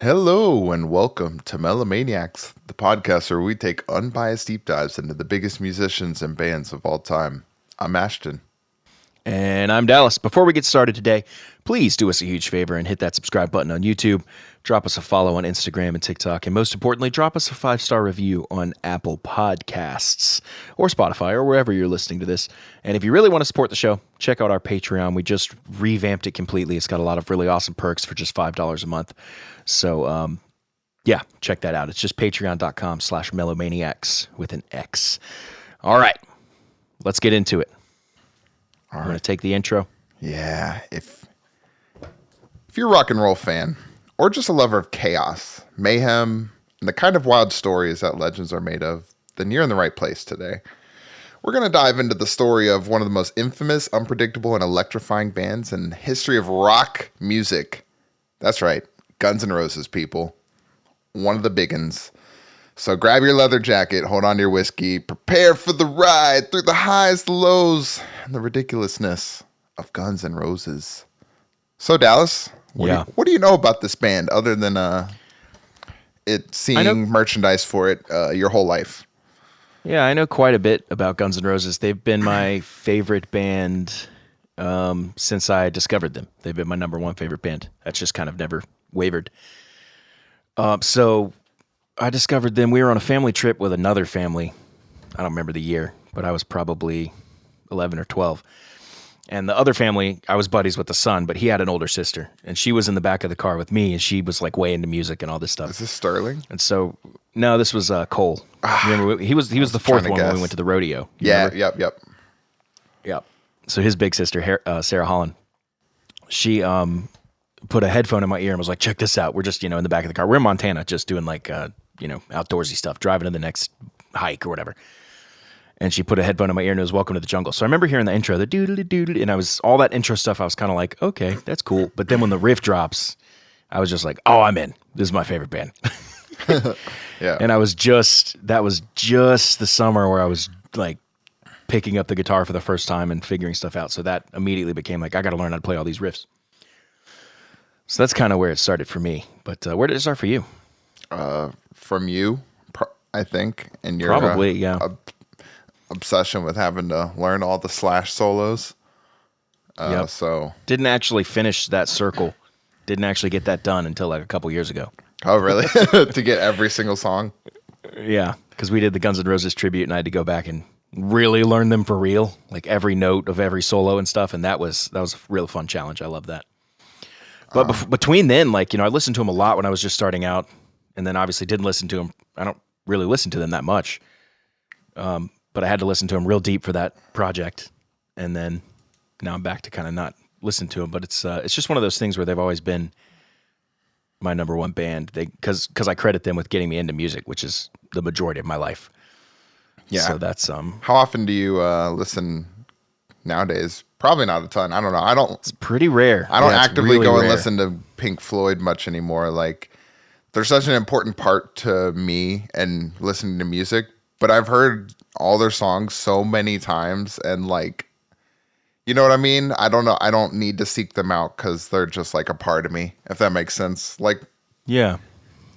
Hello and welcome to Melomaniax, the podcast where we take unbiased deep dives into the biggest musicians and bands of all time. I'm Ashton. And I'm Dallas. Before we get started today, please do us a huge favor and hit that subscribe button on YouTube. Drop us a follow on Instagram and TikTok. And most importantly, drop us a 5-star review on Apple Podcasts or Spotify or wherever you're listening to this. And if you really want to support the show, check out our Patreon. We just revamped it completely. It's got a lot of really awesome perks for just $5 a month. So, yeah, check that out. It's just patreon.com/melomaniax with an X. All right, let's get into it. I'm going to take the intro. Yeah, if you're a rock and roll fan or just a lover of chaos, mayhem, and the kind of wild stories that legends are made of, then you're in the right place today. We're going to dive into the story of one of the most infamous, unpredictable, and electrifying bands in the history of rock music. That's right, Guns N' Roses, people. One of the big uns. So grab your leather jacket, hold on to your whiskey, prepare for the ride through the highs, the lows, and the ridiculousness of Guns N' Roses. So Dallas, what do you know about this band other than seeing merchandise for it your whole life? Yeah, I know quite a bit about Guns N' Roses. They've been my favorite band since I discovered them. They've been my number one favorite band. That's just kind of never wavered. So I discovered them. We were on a family trip with another family. I don't remember the year, but I was probably 11 or 12. And the other family, I was buddies with the son, but he had an older sister. And she was in the back of the car with me, and she was like way into music and all this stuff. Is this Sterling? And so, no, this was Cole. Remember, he was the fourth one when we went to the rodeo. Yeah, remember? Yep. So his big sister, Sarah Holland, she put a headphone in my ear and was like, check this out. We're just, in the back of the car. We're in Montana just doing like, outdoorsy stuff, driving to the next hike or whatever. And she put a headphone in my ear and it was Welcome to the Jungle. So I remember hearing the intro, the doodly-doodly, and all that intro stuff, I was kind of like, okay, that's cool. But then when the riff drops, I was just like, oh, I'm in. This is my favorite band. Yeah. And that was just the summer where I was like picking up the guitar for the first time and figuring stuff out. So that immediately became like, I got to learn how to play all these riffs. So that's kind of where it started for me. But where did it start for you? From you, I think. And your probably, yeah. Obsession with having to learn all the Slash solos. Yep. So didn't actually finish that circle. Didn't actually get that done until like a couple years ago. Oh, really? To get every single song? Yeah, because we did the Guns N' Roses tribute, and I had to go back and really learn them for real, like every note of every solo and stuff. And that was a real fun challenge. I love that. But between then, I listened to them a lot when I was just starting out, and then obviously didn't listen to them. I don't really listen to them that much. But I had to listen to them real deep for that project, and then now I'm back to kind of not listen to them. But it's just one of those things where they've always been my number one band. Because I credit them with getting me into music, which is the majority of my life. Yeah. So that's How often do you listen nowadays? Probably not a ton. I don't know. It's pretty rare. I don't actively really go rare. and listen to Pink Floyd much anymore. Like, they're such an important part to me and listening to music. But I've heard all their songs so many times, and you know what I mean? I don't know. I don't need to seek them out because they're just like a part of me, if that makes sense. Yeah,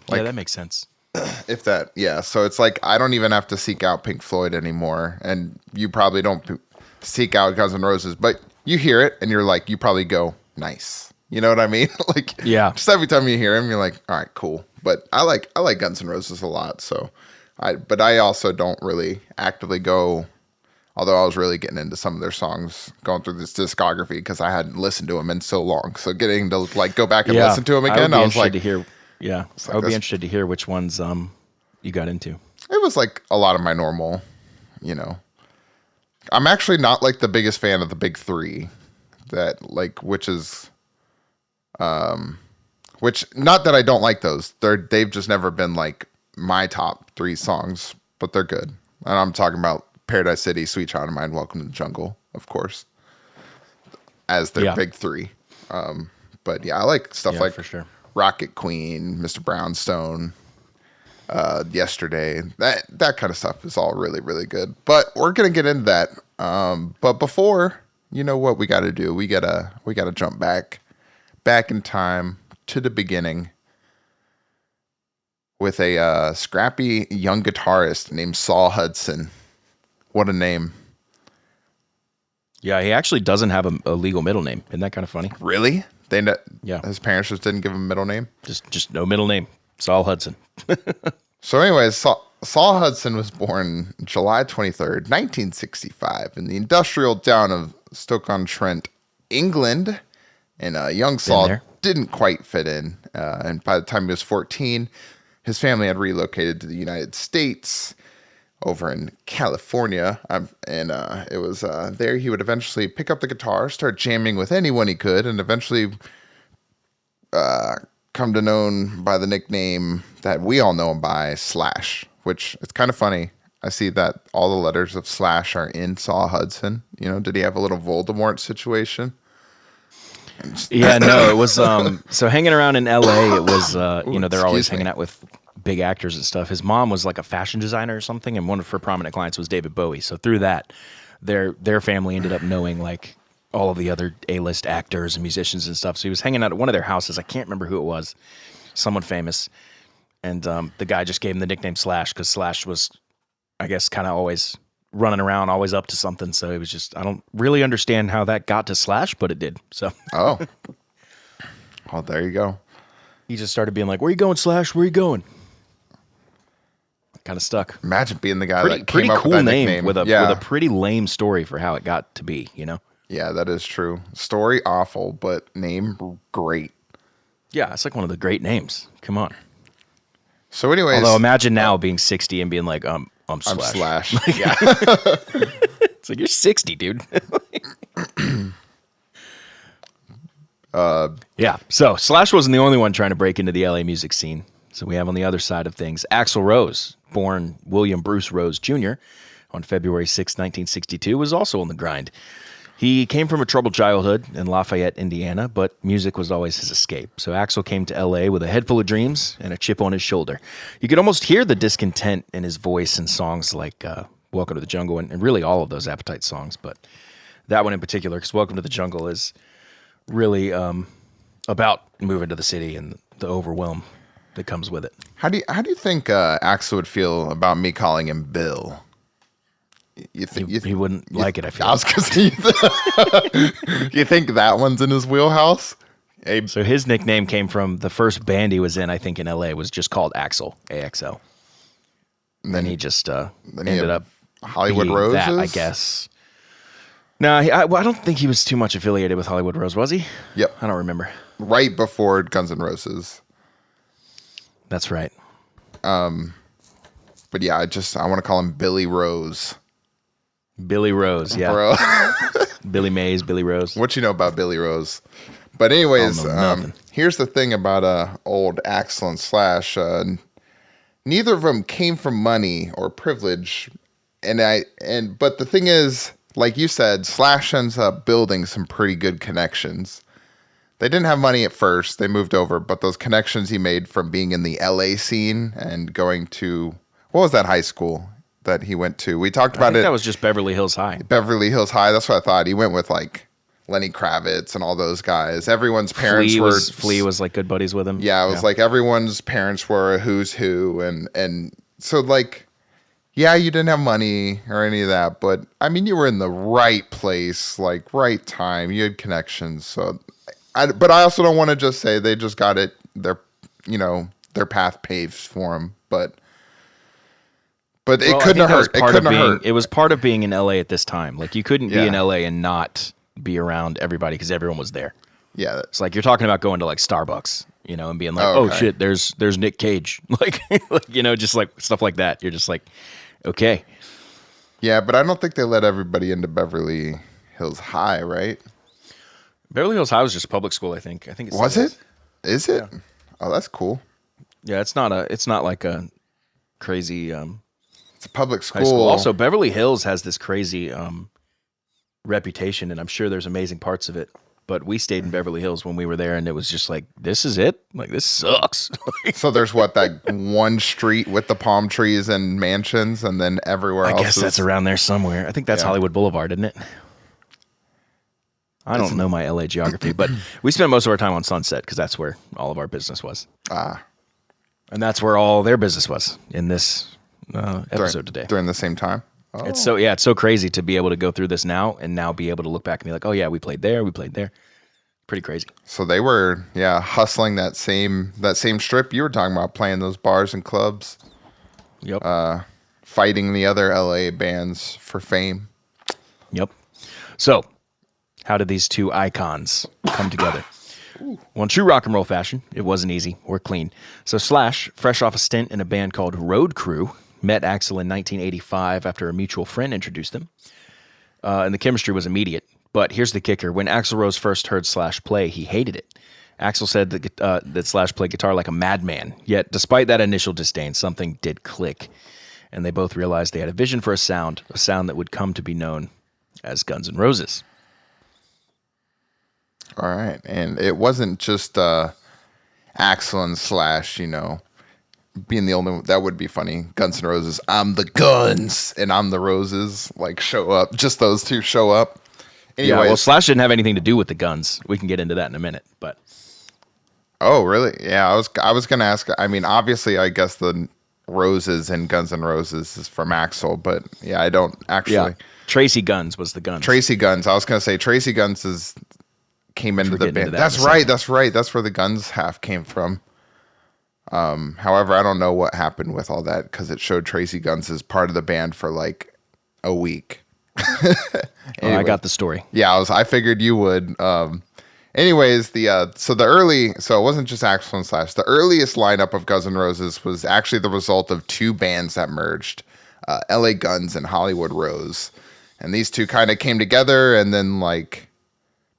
that makes sense. So it's like I don't even have to seek out Pink Floyd anymore, and you probably don't seek out Guns N' Roses, but you hear it and you're like, you probably go, nice. You know what I mean? Just every time you hear him, you're like, all right, cool. But I like Guns N' Roses a lot, so. But I also don't really actively go, although I was really getting into some of their songs going through this discography because I hadn't listened to them in so long. So getting to go back and listen to them again, I was like, to hear. Yeah, I would be interested to hear which ones you got into. It was like a lot of my normal, I'm actually not like the biggest fan of the big three, which not that I don't like those. They've just never been like my top 3 songs, but they're good. And I'm talking about Paradise City, Sweet Child of Mine, Welcome to the Jungle, of course, as their big 3. But yeah, I like stuff like for sure. Rocket Queen, Mr. Brownstone, Yesterday. That kind of stuff is all really, really good. But we're gonna get into that. But before, you know what we got to do? We gotta jump back in time to the beginning. with a scrappy young guitarist named Saul Hudson. What a name. Yeah, he actually doesn't have a legal middle name. Isn't that kind of funny? Really? Yeah. His parents just didn't give him a middle name? Just no middle name. Saul Hudson. So anyways, Saul Hudson was born July 23rd, 1965 in the industrial town of Stoke-on-Trent, England. And young Saul didn't quite fit in. And by the time he was 14, his family had relocated to the United States over in California. And it was there he would eventually pick up the guitar, start jamming with anyone he could, and eventually come to known by the nickname that we all know him by, Slash, which it's kind of funny. I see that all the letters of Slash are in Saul Hudson. You know, did he have a little Voldemort situation? Yeah, no, it was so hanging around in LA, it was they're always hanging out with big actors and stuff. His mom was like a fashion designer or something, and one of her prominent clients was David Bowie. So through that, their family ended up knowing like all of the other A-list actors and musicians and stuff. So he was hanging out at one of their houses. I can't remember who it was, someone famous. And the guy just gave him the nickname Slash because Slash was, I guess, kind of always running around, always up to something. So it was just, I don't really understand how that got to Slash, but it did. So oh, well, there you go. He just started being like, "Where you going, Slash? Where you going?" Kind of stuck. Imagine being the guy that came pretty up cool with that name nickname. with a pretty lame story for how it got to be. You know. Yeah, that is true. Story awful, but name great. Yeah, it's like one of the great names. Come on. So, anyways, although imagine now being 60 and being like, I'm Slash. Yeah. It's like, you're 60, dude. Yeah. So Slash wasn't the only one trying to break into the LA music scene. So we have on the other side of things, Axl Rose, born William Bruce Rose Jr. on February 6, 1962, was also on the grind. He came from a troubled childhood in Lafayette, Indiana, but music was always his escape. So Axl came to LA with a head full of dreams and a chip on his shoulder. You could almost hear the discontent in his voice in songs like Welcome to the Jungle and really all of those Appetite songs, but that one in particular, because Welcome to the Jungle is really about moving to the city and the overwhelm that comes with it. How do you think Axl would feel about me calling him Bill? You think he wouldn't like it? I feel. I was gonna say, you think that one's in his wheelhouse? So his nickname came from the first band he was in. I think in LA was just called Axl, AXL. And then he just ended up Hollywood Roses. That, I guess. No, I don't think he was too much affiliated with Hollywood Rose, was he? Yep. I don't remember. Right before Guns N' Roses. That's right. But yeah, I want to call him Billy Rose. Billy Rose, yeah. Bro. Billy Mays, Billy Rose. What you know about Billy Rose? But anyways, here's the thing about old Axl and Slash. Neither of them came from money or privilege, but the thing is, like you said, Slash ends up building some pretty good connections. They didn't have money at first; they moved over, but those connections he made from being in the LA scene and going to, what was that high school that he went to? We talked about it. That was just Beverly Hills High. Beverly Hills High. That's what I thought. He went with like Lenny Kravitz and all those guys. Everyone's parents Flea was like good buddies with him. Yeah, it was like everyone's parents were a who's who, and so like, yeah, you didn't have money or any of that, but I mean, you were in the right place, like right time. You had connections. So, but I also don't want to just say they just got it. Their path paved for them, but it couldn't hurt. It couldn't hurt. It was part of being in LA at this time. Like you couldn't be in LA and not be around everybody because everyone was there. Yeah, it's like you're talking about going to like Starbucks, and being like, oh shit, there's Nick Cage, like just like stuff like that. You're just like, okay. Yeah, but I don't think they let everybody into Beverly Hills High, right? Beverly Hills High was just public school, I think. I think it was it? Is it? Yeah. Oh, that's cool. Yeah, it's not like a crazy. It's a public school. Also, Beverly Hills has this crazy reputation, and I'm sure there's amazing parts of it. But we stayed in Beverly Hills when we were there, and it was just like, this is it? Like, this sucks. So there's that one street with the palm trees and mansions, and then everywhere else. I guess that's around there somewhere. I think that's Hollywood Boulevard, isn't it? I don't know my LA geography, but we spent most of our time on Sunset because that's where all of our business was. I And that's where all their business was in this episode today. During the same time. Oh. It's so crazy to be able to go through this now and now be able to look back and be like, oh yeah, we played there. Pretty crazy. So they were, hustling that same strip you were talking about, playing those bars and clubs. Yep. Fighting the other LA bands for fame. Yep. So, how did these two icons come together? Well, in true rock and roll fashion, it wasn't easy or clean. So Slash, fresh off a stint in a band called Road Crew, met Axl in 1985 after a mutual friend introduced them. And the chemistry was immediate. But here's the kicker. When Axl Rose first heard Slash play, he hated it. Axl said that Slash played guitar like a madman. Yet, despite that initial disdain, something did click. And they both realized they had a vision for a sound that would come to be known as Guns N' Roses. All right. And it wasn't just Axl and Slash, being the only one. That would be funny. Guns N' Roses, I'm the Guns and I'm the Roses, show up. Just those two show up. Anyways. Yeah, well, Slash didn't have anything to do with the Guns. We can get into that in a minute, but... Oh, really? Yeah, I was going to ask. I mean, obviously, I guess the Roses and Guns N' Roses is from Axl, but yeah, I don't actually... Yeah, Tracy Guns was the Guns. Tracy Guns. I was going to say Tracy Guns came into the band. That's right. That's right. Where the Guns half came from. However, I don't know what happened with all that because it showed Tracy Guns as part of the band for a week. Anyway, I got the story. Yeah, I figured you would. Anyways, so it wasn't just Axl and Slash. The earliest lineup of Guns N' Roses was actually the result of two bands that merged, LA Guns and Hollywood Rose. And these two kind of came together, and then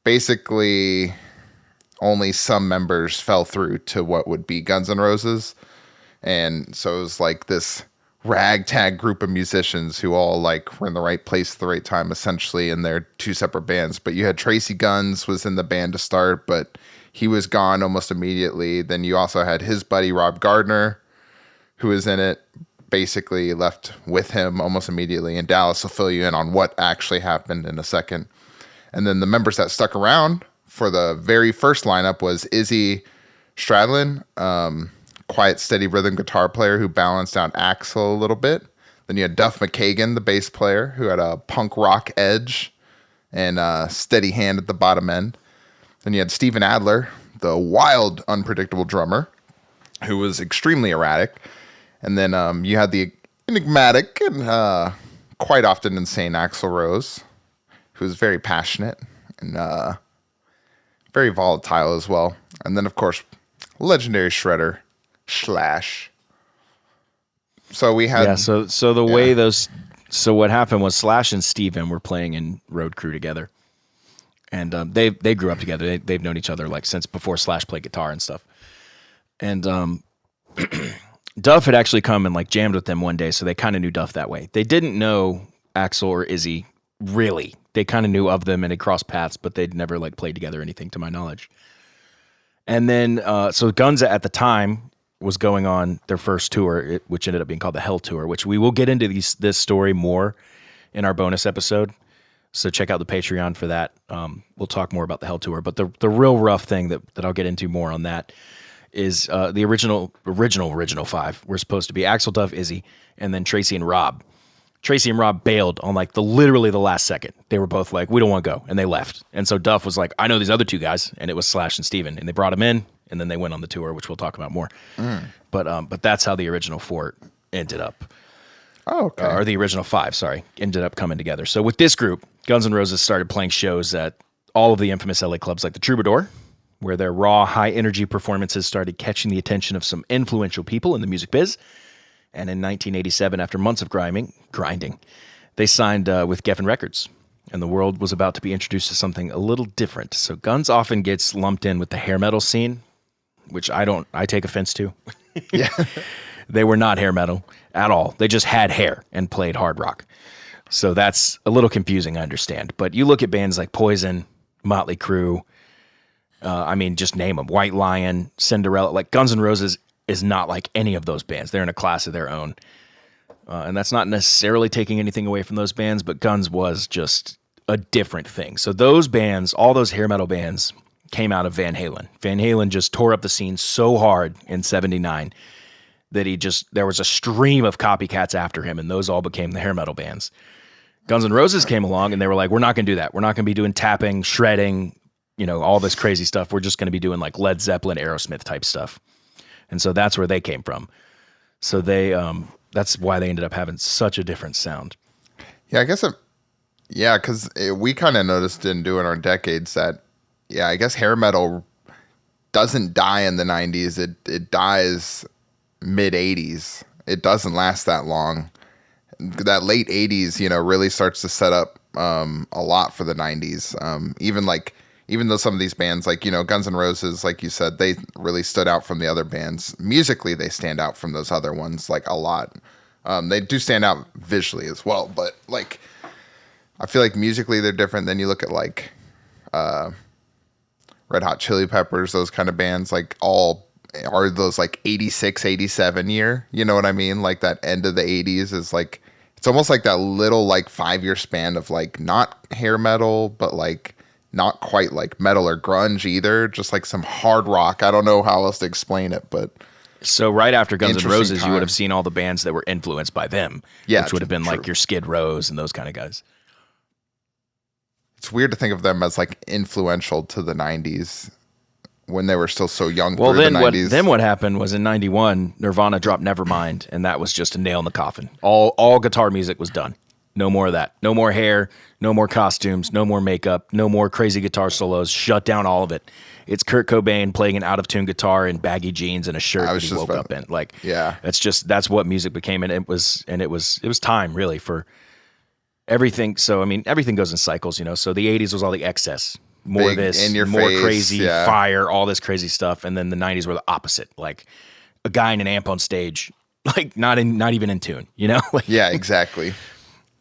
basically only some members fell through to what would be Guns N' Roses. And so it was this ragtag group of musicians who all were in the right place at the right time, essentially, in their two separate bands. But you had Tracy Guns was in the band to start, but he was gone almost immediately. Then you also had his buddy Rob Gardner, who was in it, basically left with him almost immediately. And Dallas will fill you in on what actually happened in a second. And then the members that stuck around for the very first lineup was Izzy Stradlin, quiet, steady rhythm guitar player who balanced out Axl a little bit. Then you had Duff McKagan, the bass player, who had a punk rock edge and a steady hand at the bottom end. Then you had Steven Adler, the wild, unpredictable drummer, who was extremely erratic. And then you had the enigmatic and quite often insane Axl Rose, who was very passionate and very volatile as well. And then, of course, legendary shredder, Slash. So we had So what happened was Slash and Steven were playing in Road Crew together, and they grew up together. They've known each other since before Slash played guitar and stuff. And Duff had actually come and jammed with them one day, so they kind of knew Duff that way. They didn't know Axl or Izzy really. They kind of knew of them and had crossed paths, but they'd never played together or anything, to my knowledge. And then so Guns at the time was going on their first tour, which ended up being called the Hell Tour, which we will get into this story more in our bonus episode. So check out the Patreon for that. We'll talk more about the Hell Tour. But the real rough thing that I'll get into more on that is the original five were supposed to be Axl, Duff, Izzy, and then Tracy and Rob. Tracy and Rob bailed on literally the last second. They were both we don't want to go, and they left. And so Duff was I know these other two guys, and it was Slash and Steven, and they brought him in, and then they went on the tour, which we'll talk about more. But that's how the original four ended up. Oh, okay. Or the original five, ended up coming together. So with this group, Guns N' Roses started playing shows at all of the infamous LA clubs like the Troubadour, where their raw, high-energy performances started catching the attention of some influential people in the music biz. And in 1987, after months of grinding, they signed with Geffen Records. And the world was about to be introduced to something a little different. So Guns often gets lumped in with the hair metal scene, which I take offense to. Yeah. They were not hair metal at all. They just had hair and played hard rock. So that's a little confusing, I understand. But you look at bands like Poison, Motley Crue, just name them. White Lion, Cinderella. Guns N' Roses is not like any of those bands. They're in a class of their own. And that's not necessarily taking anything away from those bands, but Guns was just a different thing. So those bands, all those hair metal bands, came out of Van Halen. Van Halen just tore up the scene so hard in 79. that there was a stream of copycats after him, and those all became the hair metal bands. Guns N' Roses came along, and they were like, we're not going to do that. We're not going to be doing tapping, shredding, all this crazy stuff. We're just going to be doing like Led Zeppelin, Aerosmith type stuff. And so that's where they came from. So that's why they ended up having such a different sound. Yeah, I guess because we kind of noticed in doing our decades that, I guess hair metal doesn't die in the 90s. It dies mid-80s. It doesn't last that long. That late 80s, really starts to set up a lot for the 90s. Even though some of these bands, like, Guns N' Roses, like you said, they really stood out from the other bands. Musically, they stand out from those other ones, like, a lot. They do stand out visually as well, but, like, I feel like musically they're different. Then you look at, like, Red Hot Chili Peppers, those kind of bands, like, all are those, like, 86, 87 year. You know what I mean? Like, that end of the 80s is, like, it's almost like that little, like, 5-year span of, like, not hair metal, but, like, not quite like metal or grunge either, just like some hard rock. I don't know how else to explain it, but so right after Guns N' Roses, time. You would have seen all the bands that were influenced by them, which would have been like your Skid Rows and those kind of guys. It's weird to think of them as like influential to the 90s when they were still so young. Well, then what happened was in 91, Nirvana dropped Nevermind, and that was just a nail in the coffin. All guitar music was done. No more of that. No more hair, no more costumes, no more makeup, no more crazy guitar solos. Shut down all of it. It's Kurt Cobain playing an out-of-tune guitar in baggy jeans and a shirt that he woke up in. Like, that's what music became, and it was time really for everything. So I mean, everything goes in cycles, So the 80s was all the excess, more big, this, in your more face, crazy fire, all this crazy stuff, and then the 90s were the opposite, like a guy in an amp on stage, like not even in tune, Like, yeah, exactly.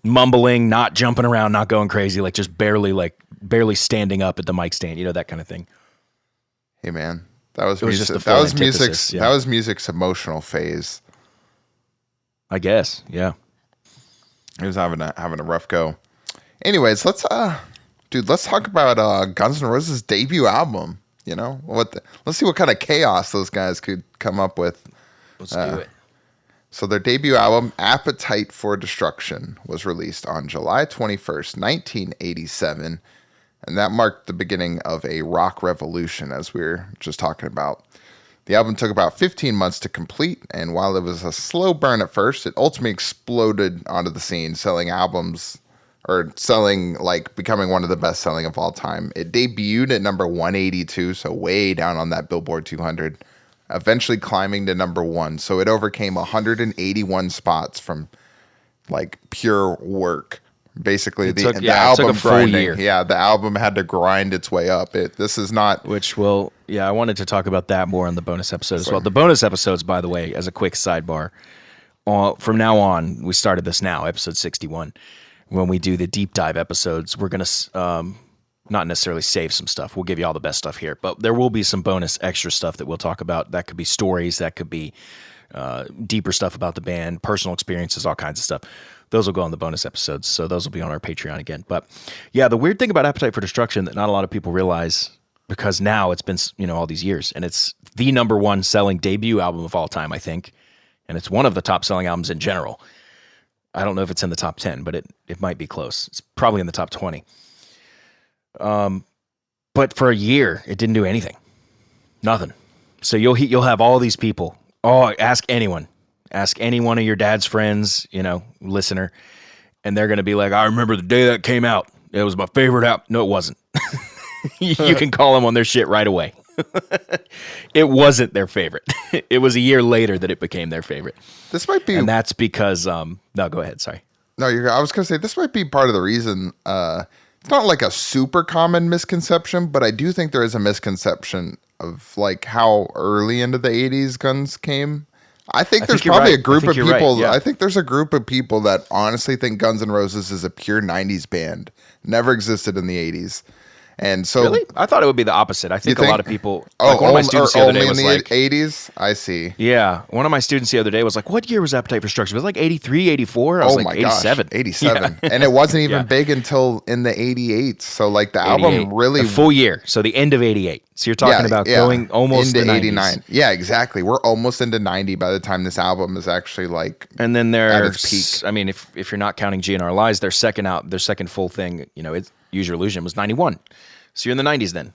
Mumbling, not jumping around, not going crazy, like just barely standing up at the mic stand, that kind of thing. Hey man, that was music's emotional phase. I guess, yeah. He was having a rough go. Anyways, let's talk about Guns N' Roses' debut album. Let's see what kind of chaos those guys could come up with. Let's do it. So their debut album, Appetite for Destruction, was released on July 21st, 1987, and that marked the beginning of a rock revolution, as we were just talking about. The album took about 15 months to complete, and while it was a slow burn at first, it ultimately exploded onto the scene, becoming one of the best-selling of all time. It debuted at number 182, so way down on that Billboard 200, eventually climbing to number 1. So it overcame 181 spots from like pure work. Basically, the album took a full year. Yeah, the album had to grind its way up. I wanted to talk about that more on the bonus episode as well. The bonus episodes, by the way, as a quick sidebar, from now on, we started this now, episode 61. When we do the deep dive episodes, we're going to not necessarily save some stuff. We'll give you all the best stuff here, but there will be some bonus extra stuff that we'll talk about. That could be stories, that could be deeper stuff about the band, personal experiences, all kinds of stuff. Those will go on the bonus episodes, so those will be on our Patreon again. But yeah, the weird thing about Appetite for Destruction that not a lot of people realize, because now it's been all these years, and it's the number 1 selling debut album of all time, I think, and it's one of the top selling albums in general. I don't know if it's in the top 10, but it might be close. It's probably in the top 20. But for a year, it didn't do anything, nothing. So you'll have all these people. Oh, ask any one of your dad's friends, listener, and they're gonna be like, "I remember the day that came out. It was my favorite album." No, it wasn't. You can call them on their shit right away. It wasn't their favorite. It was a year later that it became their favorite. This might be, and that's because no, go ahead. Sorry. No, I was gonna say this might be part of the reason. It's not like a super common misconception, but I do think there is a misconception of like how early into the 80s Guns came. I think there's probably a group of people. Right, yeah. I think there's a group of people that honestly think Guns N' Roses is a pure 90s band. Never existed in the 80s. And so, Really? I thought it would be the opposite. I think a lot of people, Oh, like one of my students the other day was only in like, the 80s? I see. yeah, one of my students the other day was like, what year was Appetite for Destruction? Was it like 83, 84? I was Oh like, my 87. gosh, 87. Yeah. And it wasn't even Yeah. big until in the 88s. So like the 88. album really A full year. So the end of 88. So you're talking about going almost into the 89. 90s. Yeah, exactly. We're almost into 90 by the time this album is actually like And then at its peak. I mean, if you're not counting GNR Lies, their second full thing, it's Use Your Illusion was 91. So you're in the 90s then.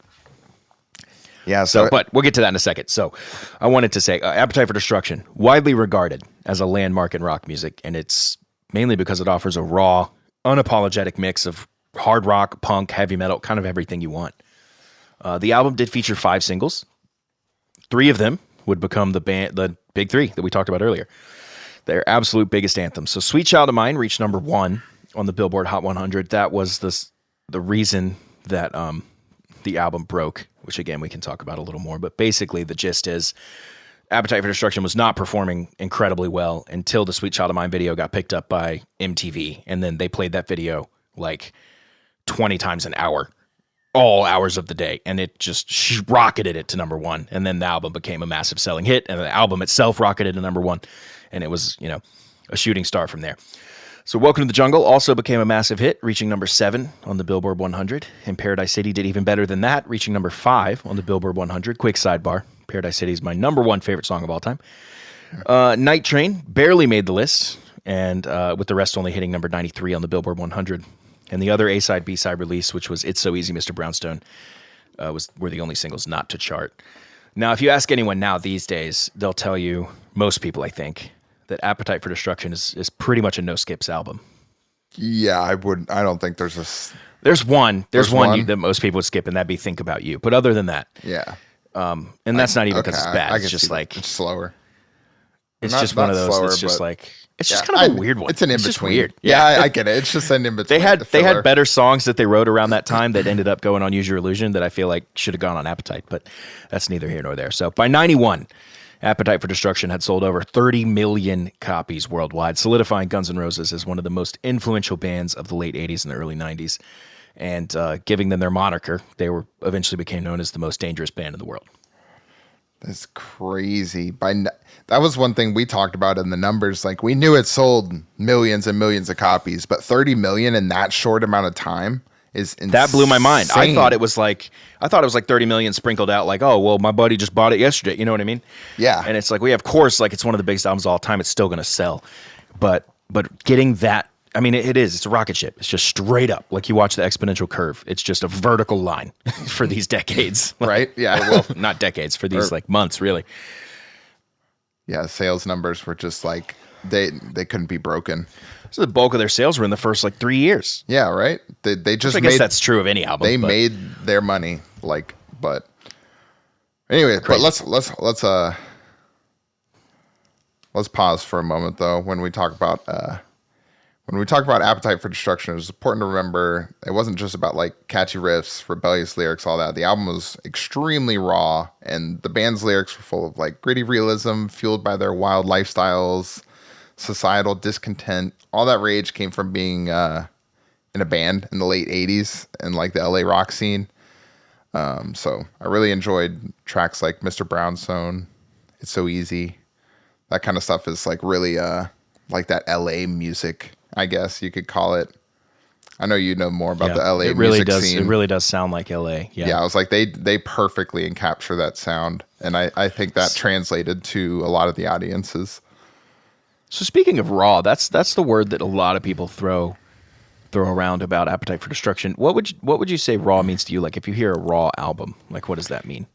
Yeah, But we'll get to that in a second. So I wanted to say Appetite for Destruction, widely regarded as a landmark in rock music, and it's mainly because it offers a raw, unapologetic mix of hard rock, punk, heavy metal, kind of everything you want. The album did feature 5 singles. 3 of them would become the big 3 that we talked about earlier. Their absolute biggest anthems. So Sweet Child of Mine reached number 1 on the Billboard Hot 100. That was the reason that the album broke, which again we can talk about a little more, but basically the gist is Appetite for Destruction was not performing incredibly well until the Sweet Child of Mine video got picked up by MTV, and then they played that video like 20 times an hour, all hours of the day, and it just rocketed it to number 1, and then the album became a massive selling hit, and the album itself rocketed to number 1, and it was a shooting star from there. So Welcome to the Jungle also became a massive hit, reaching number 7 on the Billboard 100. And Paradise City did even better than that, reaching number 5 on the Billboard 100. Quick sidebar, Paradise City is my number 1 favorite song of all time. Night Train barely made the list, and with the rest only hitting number 93 on the Billboard 100. And the other A-side, B-side release, which was It's So Easy, Mr. Brownstone, were the only singles not to chart. Now, if you ask anyone now these days, they'll tell you, most people I think, that Appetite for Destruction is pretty much a no-skips album. Yeah, I don't think there's There's one that most people would skip, and that'd be Think About You. But other than that, yeah. And that's not even because it's bad. It's just like, it's slower. It's Not- just one not of those slower, that's just but- like, it's just kind of a weird one. It's an It's just in-between. weird. Yeah, I get it. It's just an in-between. They had filler. better songs that they wrote around that time that ended up going on Use Your Illusion that I feel like should have gone on Appetite, but that's neither here nor there. So by 91, Appetite for Destruction had sold over 30 million copies worldwide, solidifying Guns N' Roses as one of the most influential bands of the late 80s and the early 90s, and giving them their moniker. They eventually became known as the most dangerous band in the world. That's crazy. That was one thing we talked about in the numbers. Like, we knew it sold millions and millions of copies, but 30 million in that short amount of time is insane. That blew my mind. I thought it was like 30 million sprinkled out. Like, oh well, my buddy just bought it yesterday. You know what I mean? Yeah. And it's like, of course, like it's one of the biggest albums of all time. It's still going to sell, but getting that. I mean, it is. It's a rocket ship. It's just straight up. Like you watch the exponential curve. It's just a vertical line for these decades. Right? Yeah. Well, not decades, for these like months, really. Yeah. Sales numbers were just like, they couldn't be broken. So the bulk of their sales were in the first like 3 years. Yeah. Right. They just I guess that's true of any album. They made their money. Like, but anyway, Crazy. but let's pause for a moment though. When we talk about Appetite for Destruction, it's important to remember it wasn't just about like catchy riffs, rebellious lyrics, all that. The album was extremely raw, and the band's lyrics were full of like gritty realism, fueled by their wild lifestyles, societal discontent. All that rage came from being in a band in the late 80s and like the LA rock scene. So I really enjoyed tracks like Mr. Brownstone, It's So Easy. That kind of stuff is like really like that LA music, I guess you could call it. I know you know more about the LA music scene. It really does sound like LA. Yeah, I was like, they perfectly encapture that sound. And I think that translated to a lot of the audiences. So speaking of raw, that's the word that a lot of people throw around about Appetite for Destruction. What would you say raw means to you? Like if you hear a raw album, like what does that mean?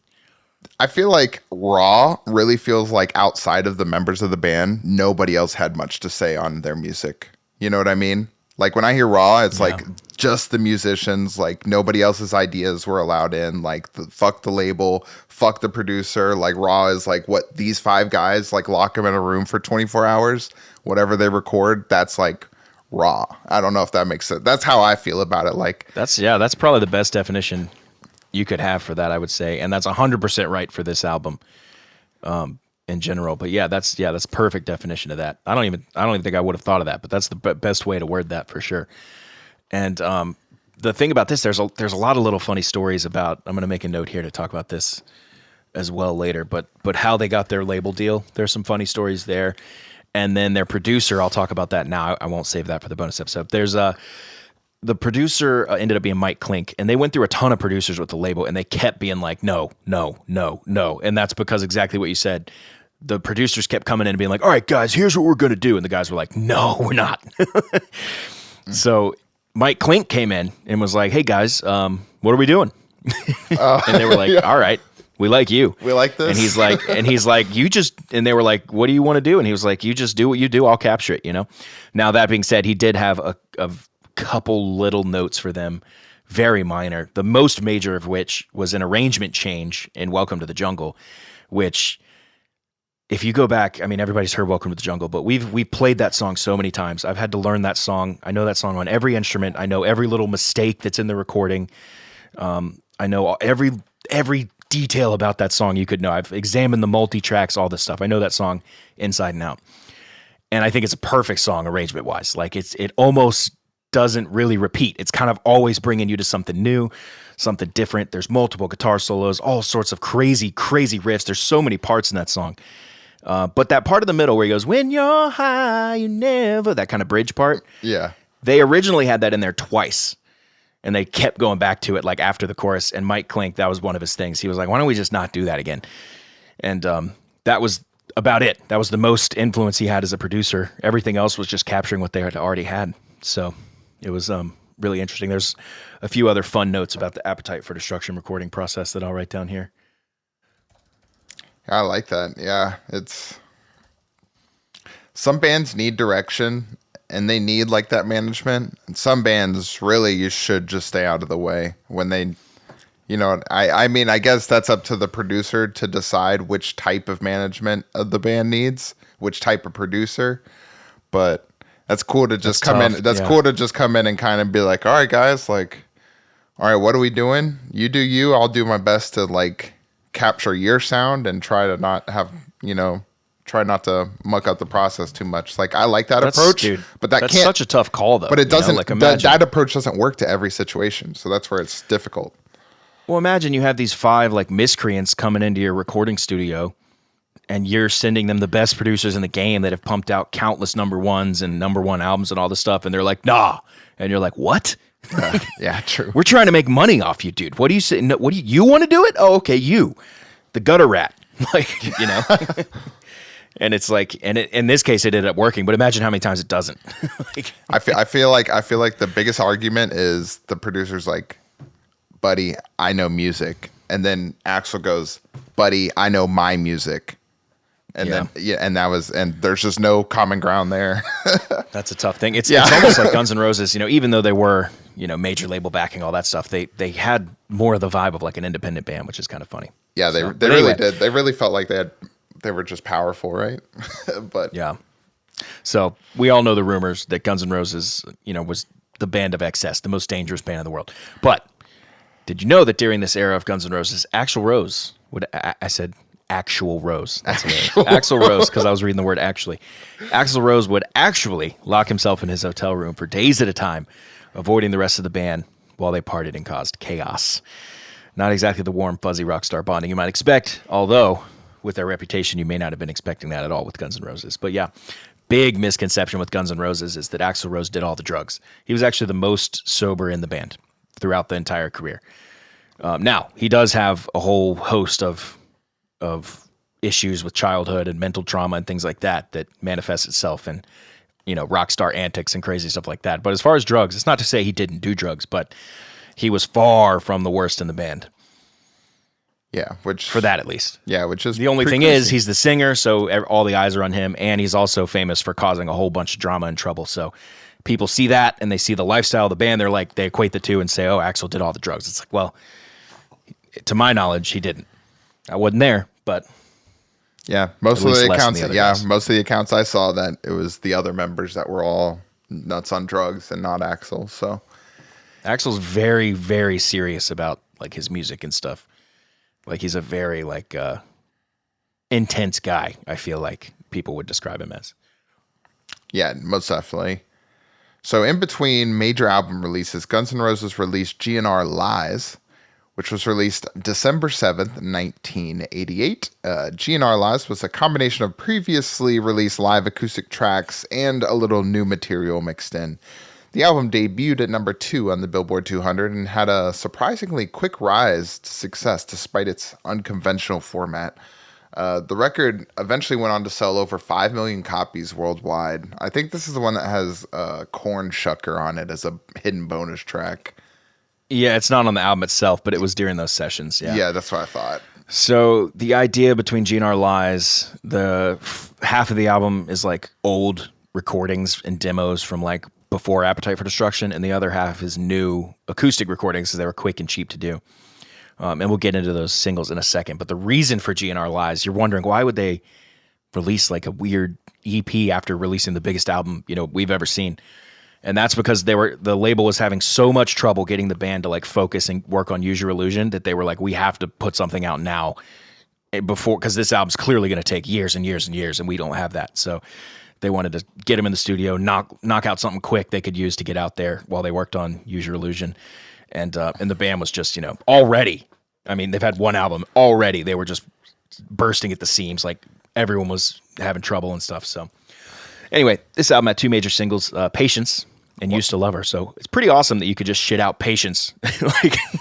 I feel like raw really feels like outside of the members of the band, nobody else had much to say on their music. You know what I mean? Like when I hear raw, it's like just the musicians, like nobody else's ideas were allowed in. Like fuck the label, fuck the producer. Like raw is like what these 5 guys, like lock them in a room for 24 hours, whatever they record. That's like raw. I don't know if that makes sense. That's how I feel about it. Like that's probably the best definition you could have for that, I would say. And that's 100% right for this album. In general, but that's perfect definition of that. I don't even think I would have thought of that, but that's the best way to word that for sure. And the thing about this, there's a lot of little funny stories about. I'm going to make a note here to talk about this as well later. But how they got their label deal, there's some funny stories there. And then their producer, I'll talk about that now. I won't save that for the bonus episode. There's the producer ended up being Mike Klink, and they went through a ton of producers with the label, and they kept being like, no, no, no, no. And that's because exactly what you said. The producers kept coming in and being like, all right, guys, here's what we're going to do. And the guys were like, no, we're not. So Mike Klink came in and was like, hey, guys, what are we doing? And they were like, all right. We like you. We like this. And he's like, you just, and they were like, what do you want to do? And he was like, you just do what you do. I'll capture it, you know? Now, that being said, he did have a couple little notes for them, very minor. The most major of which was an arrangement change in Welcome to the Jungle, which, if you go back, I mean, everybody's heard Welcome to the Jungle, but we've played that song so many times. I've had to learn that song. I know that song on every instrument. I know every little mistake that's in the recording. I know every detail about that song you could know. I've examined the multi-tracks, all this stuff. I know that song inside and out. And I think it's a perfect song arrangement-wise. Like, it almost doesn't really repeat. It's kind of always bringing you to something new, something different. There's multiple guitar solos, all sorts of crazy, crazy riffs. There's so many parts in that song. But that part of the middle where he goes, when you're high, you never, that kind of bridge part. Yeah. They originally had that in there twice. And they kept going back to it like after the chorus. And Mike Klink, that was one of his things. He was like, why don't we just not do that again? And that was about it. That was the most influence he had as a producer. Everything else was just capturing what they had already had. So it was really interesting. There's a few other fun notes about the Appetite for Destruction recording process that I'll write down here. I like that. Yeah. It's some bands need direction. And they need like that management. And some bands really, you should just stay out of the way when they, you know, I mean, I guess that's up to the producer to decide which type of management of the band needs, which type of producer. But that's cool to just come in. That's cool to just come in and kind of be like, all right, guys, like, all right, what are we doing? You do you. I'll do my best to like capture your sound and try to not have, you know, try not to muck up the process too much. Like, I like that approach, dude, but that's such a tough call though. But it doesn't, like, that approach doesn't work to every situation. So that's where it's difficult. Well, imagine you have these 5 like miscreants coming into your recording studio and you're sending them the best producers in the game that have pumped out countless number 1s and number 1 albums and all this stuff. And they're like, nah. And you're like, what? Yeah, true. We're trying to make money off you, dude. What do you say? No, what do you want to do it? Oh, okay. You, the gutter rat, like, you know. And it's like, and in this case, it ended up working. But imagine how many times it doesn't. Like, I feel like the biggest argument is the producer's like, buddy, I know music, and then Axl goes, buddy, I know my music, and then and there's just no common ground there. That's a tough thing. It's almost like Guns N' Roses. You know, even though they were, you know, major label backing, all that stuff, they had more of the vibe of like an independent band, which is kind of funny. Yeah, they really did. They really felt like they were just powerful, right? But yeah. So we all know the rumors that Guns N' Roses, you know, was the band of excess, the most dangerous band in the world. But did you know that during this era of Guns N' Roses, Axl Rose would, I said actual Rose. That's hilarious. Axl Rose, because I was reading the word actually. Axl Rose would actually lock himself in his hotel room for days at a time, avoiding the rest of the band while they partied and caused chaos. Not exactly the warm, fuzzy rock star bonding you might expect, although with their reputation, you may not have been expecting that at all with Guns N' Roses. But yeah, big misconception with Guns N' Roses is that Axl Rose did all the drugs. He was actually the most sober in the band throughout the entire career. Now, he does have a whole host of issues with childhood and mental trauma and things like that manifests itself in, you know, rock star antics and crazy stuff like that. But as far as drugs, it's not to say he didn't do drugs, but he was far from the worst in the band. Yeah, which for that at least. Yeah, which is the only thing is he's the singer, so all the eyes are on him, and he's also famous for causing a whole bunch of drama and trouble. So people see that and they see the lifestyle of the band. They're like, they equate the two and say, "Oh, Axl did all the drugs." It's like, well, to my knowledge, he didn't. I wasn't there, but yeah, most of the accounts I saw that it was the other members that were all nuts on drugs and not Axl. So Axl's very, very serious about like his music and stuff. Like he's a very like intense guy. I feel like people would describe him as. Yeah, most definitely. So in between major album releases, Guns N' Roses released GNR Lies, which was released December 7th, 1988. GNR Lies was a combination of previously released live acoustic tracks and a little new material mixed in. The album debuted at number 2 on the Billboard 200 and had a surprisingly quick rise to success despite its unconventional format. The record eventually went on to sell over 5 million copies worldwide. I think this is the one that has Corn Shucker on it as a hidden bonus track. Yeah, it's not on the album itself, but it was during those sessions. Yeah, that's what I thought. So the idea between GNR Lies, half of the album is like old recordings and demos from like before Appetite for Destruction, and the other half is new acoustic recordings because they were quick and cheap to do. And we'll get into those singles in a second. But the reason for GNR Lies, you're wondering, why would they release like a weird EP after releasing the biggest album we've ever seen? And that's because the label was having so much trouble getting the band to like focus and work on Use Your Illusion that they were like, we have to put something out now because this album's clearly going to take years and years and years, and we don't have that. So they wanted to get them in the studio, knock out something quick they could use to get out there while they worked on Use Your Illusion. And the band was just, already, I mean, they've had one album already. They were just bursting at the seams. Like everyone was having trouble and stuff. So anyway, this album had 2 major singles, Patience and Used to Love Her. So it's pretty awesome that you could just shit out Patience.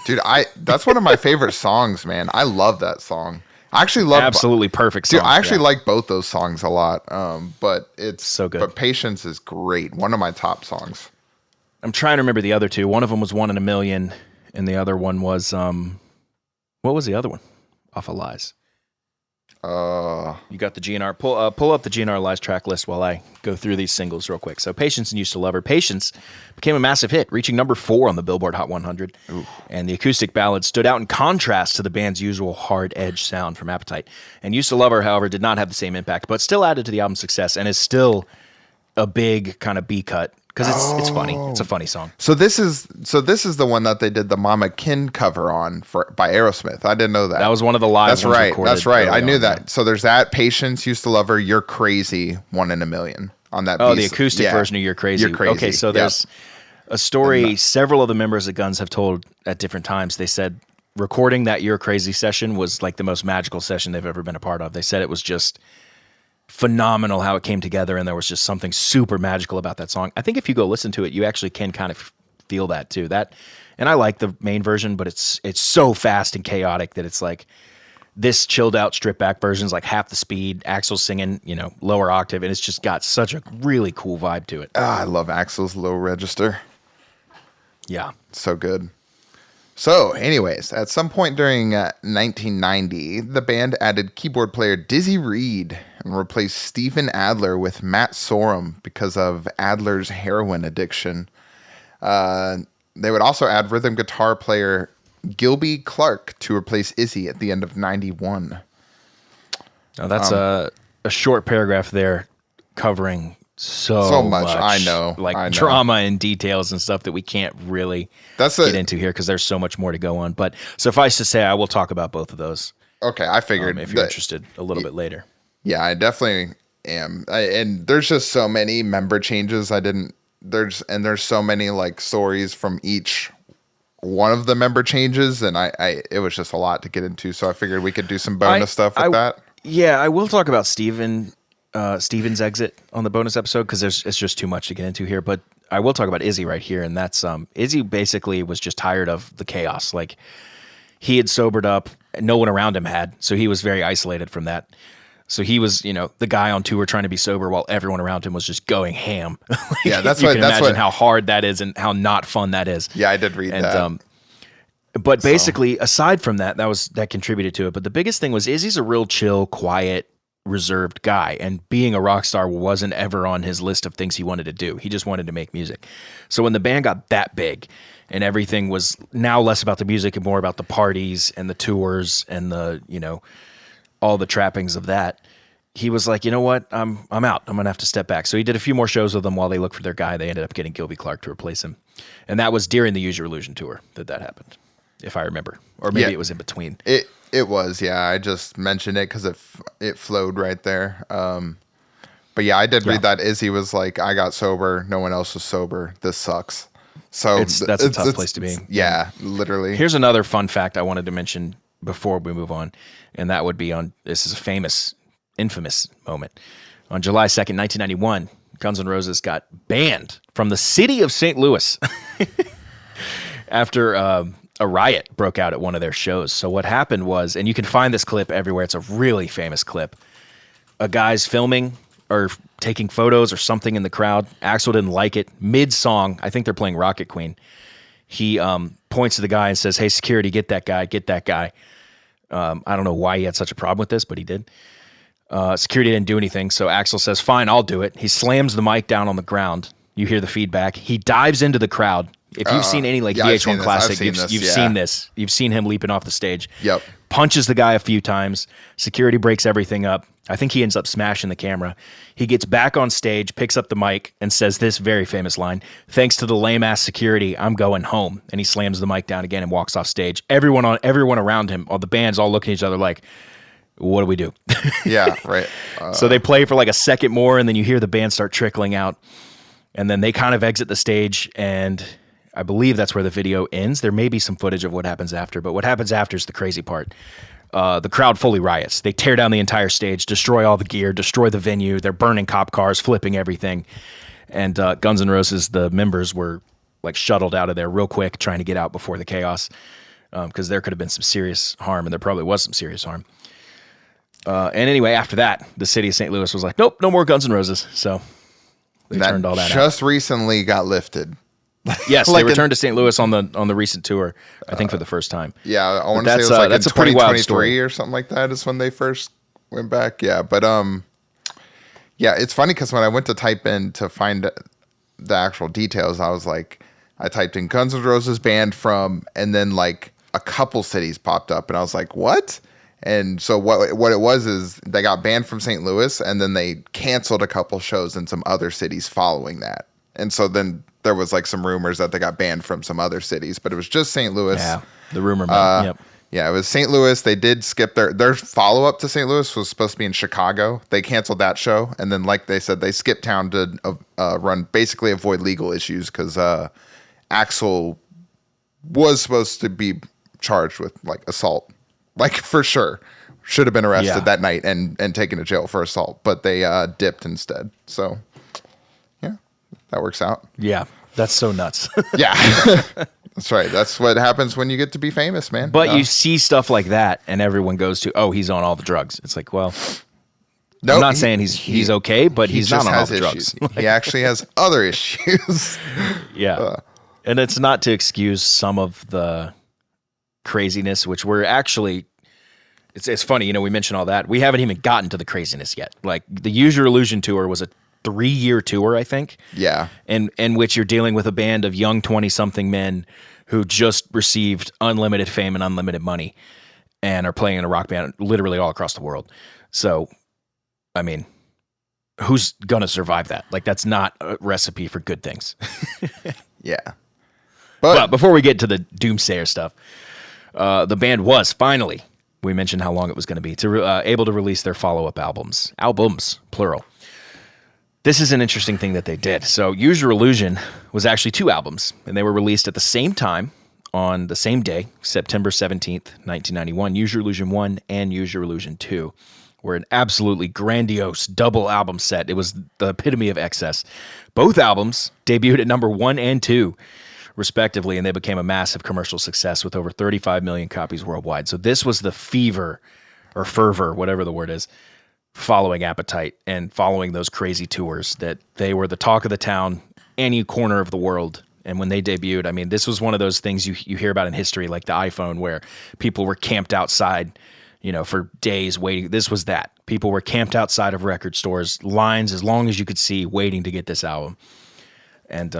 Dude, that's one of my favorite songs, man. I love that song. I actually love absolutely perfect song. Dude, I actually like both those songs a lot. But it's so good. But Patience is great. One of my top songs. I'm trying to remember the other two. One of them was 1 in a Million, and the other one was what was the other one off of Lies? You got the GNR. Pull up the GNR Lies track list while I go through these singles real quick. So Patience and Used to Love Her. Patience became a massive hit, reaching number 4 on the Billboard Hot 100. Ooh. And the acoustic ballad stood out in contrast to the band's usual hard edge sound from Appetite. And Used to Love Her, however, did not have the same impact, but still added to the album's success and is still a big kind of B-cut. Because it's funny. It's a funny song. So this is the one that they did the Mama Kin cover on by Aerosmith. I didn't know that. That was one of the live ones recorded. That's right. I knew that. Yeah. So there's that. Patience, Used to Love Her, You're Crazy, 1 in a Million on that. Oh, the acoustic version of You're Crazy. You're Crazy. Okay, so there's a story several of the members of Guns have told at different times. They said recording that You're Crazy session was like the most magical session they've ever been a part of. They said it was just phenomenal how it came together, and there was just something super magical about that song. I think if you go listen to it, you actually can kind of feel that too. And I like the main version, but it's so fast and chaotic that it's like this chilled out stripped back version is like half the speed. Axl's singing, lower octave, and it's just got such a really cool vibe to it. I love Axl's low register. Yeah, so good. So, anyways, at some point during 1990, the band added keyboard player Dizzy Reed and replaced Steven Adler with Matt Sorum because of Adler's heroin addiction. They would also add rhythm guitar player Gilby Clarke to replace Izzy at the end of 91. Now that's a short paragraph there covering so much. I know, drama and details and stuff that we can't really get into here because there's so much more to go on. But suffice to say, I will talk about both of those. Okay, I figured if you're interested a little bit later. Yeah, I definitely am. And there's just so many member changes. There's so many like stories from each one of the member changes, and it was just a lot to get into. So I figured we could do some bonus stuff with that. Yeah, I will talk about Steven's exit on the bonus episode because it's just too much to get into here. But I will talk about Izzy right here, and that's Izzy basically was just tired of the chaos. Like he had sobered up, no one around him had, so he was very isolated from that. So he was, the guy on tour trying to be sober while everyone around him was just going ham. Yeah, that's you what. can That's imagine what, how hard that is and how not fun that is. Yeah, I did read that. But basically, aside from that contributed to it. But the biggest thing was Izzy's a real chill, quiet, reserved guy, and being a rock star wasn't ever on his list of things he wanted to do. He just wanted to make music. So when the band got that big and everything was now less about the music and more about the parties and the tours and the, all the trappings of that, he was like, you know what, I'm out. I'm going to have to step back. So he did a few more shows with them while they looked for their guy. They ended up getting Gilby Clarke to replace him. And that was during the Use Your Illusion tour that happened, if I remember. Or maybe it was in between. It was, yeah. I just mentioned it because it flowed right there. But yeah, I did Yeah. read that Izzy was like, I got sober. No one else was sober. This sucks. So That's a tough place to be. Yeah, literally. Here's another fun fact I wanted to mention before we move on, and that would be this is a infamous moment. On July 2nd, 1991, Guns N' Roses got banned from the city of St. Louis after a riot broke out at one of their shows. So what happened was, and you can find this clip everywhere, it's a really famous clip. A guy's filming or taking photos or something in the crowd. Axl didn't like it. Mid-song, I think they're playing Rocket Queen. He points to the guy and says, "Hey, security, get that guy, get that guy." I don't know why he had such a problem with this, but he did. Security didn't do anything, so Axl says, "Fine, I'll do it." He slams the mic down on the ground. You hear the feedback. He dives into the crowd. If you've seen any VH1 Classic, you've seen this. You've seen him leaping off the stage. Yep. Punches the guy a few times. Security breaks everything up. I think he ends up smashing the camera. He gets back on stage, picks up the mic, and says this very famous line: "Thanks to the lame-ass security, I'm going home." And he slams the mic down again and walks off stage. Everyone around him, all the bands all looking at each other like, what do we do? Yeah, right. So they play for like a second more, and then you hear the band start trickling out. And then they kind of exit the stage, and I believe that's where the video ends. There may be some footage of what happens after, but what happens after is the crazy part. The crowd fully riots. They tear down the entire stage, destroy all the gear, destroy the venue. They're burning cop cars, flipping everything. And Guns N' Roses, the members were like shuttled out of there real quick, trying to get out before the chaos, because there could have been some serious harm, and there probably was some serious harm. And anyway, after that, the city of St. Louis was like, nope, no more Guns N' Roses. So they turned all that out. Just recently got lifted. Yes, they returned to St. Louis on the recent tour, I think for the first time. Yeah, I want to say it was like that's in a pretty wild story 2023 or something like that is when they first went back. Yeah, but yeah, it's funny because when I went to type in to find the actual details, I was like, I typed in Guns N' Roses banned from, and then like a couple cities popped up, and I was like, what? And so what it was is they got banned from St. Louis, and then they canceled a couple shows in some other cities following that. And so then there was like some rumors that they got banned from some other cities, but it was just St. Louis. Yeah, the rumor mill. Yep. Yeah, it was St. Louis. They did skip their follow-up to St. Louis was supposed to be in Chicago. They canceled that show. And then, like they said, they skipped town to basically avoid legal issues because Axl was supposed to be charged with like assault. Like for sure. Should have been arrested that night and taken to jail for assault. But they dipped instead. So, yeah, that works out. Yeah, that's so nuts. Yeah. That's right. That's what happens when you get to be famous, man. But you see stuff like that, and everyone goes to, "Oh, he's on all the drugs." It's like, well, no, I'm not saying he's okay, but he's not on all the drugs. He actually has other issues. Yeah, and it's not to excuse some of the craziness, which we're actually. It's funny, we mentioned all that. We haven't even gotten to the craziness yet. Like the Use Your Illusion tour was a 3-year tour, I think. Yeah. In which you're dealing with a band of young 20-something men who just received unlimited fame and unlimited money and are playing in a rock band literally all across the world. So, I mean, who's going to survive that? Like, that's not a recipe for good things. Yeah. But before we get to the doomsayer stuff, the band was finally, we mentioned how long it was going to be, able to release their follow-up albums. Albums, plural. This is an interesting thing that they did. So Use Your Illusion was actually 2 albums, and they were released at the same time on the same day, September 17th, 1991. Use Your Illusion 1 and Use Your Illusion 2 were an absolutely grandiose double album set. It was the epitome of excess. Both albums debuted at number 1 and 2, respectively, and they became a massive commercial success with over 35 million copies worldwide. So this was the fever or fervor, whatever the word is, following Appetite and following those crazy tours that they were the talk of the town, any corner of the world. And when they debuted, I mean, this was one of those things you hear about in history, like the iPhone, where people were camped outside, for days waiting. This was that. People were camped outside of record stores, lines as long as you could see, waiting to get this album. And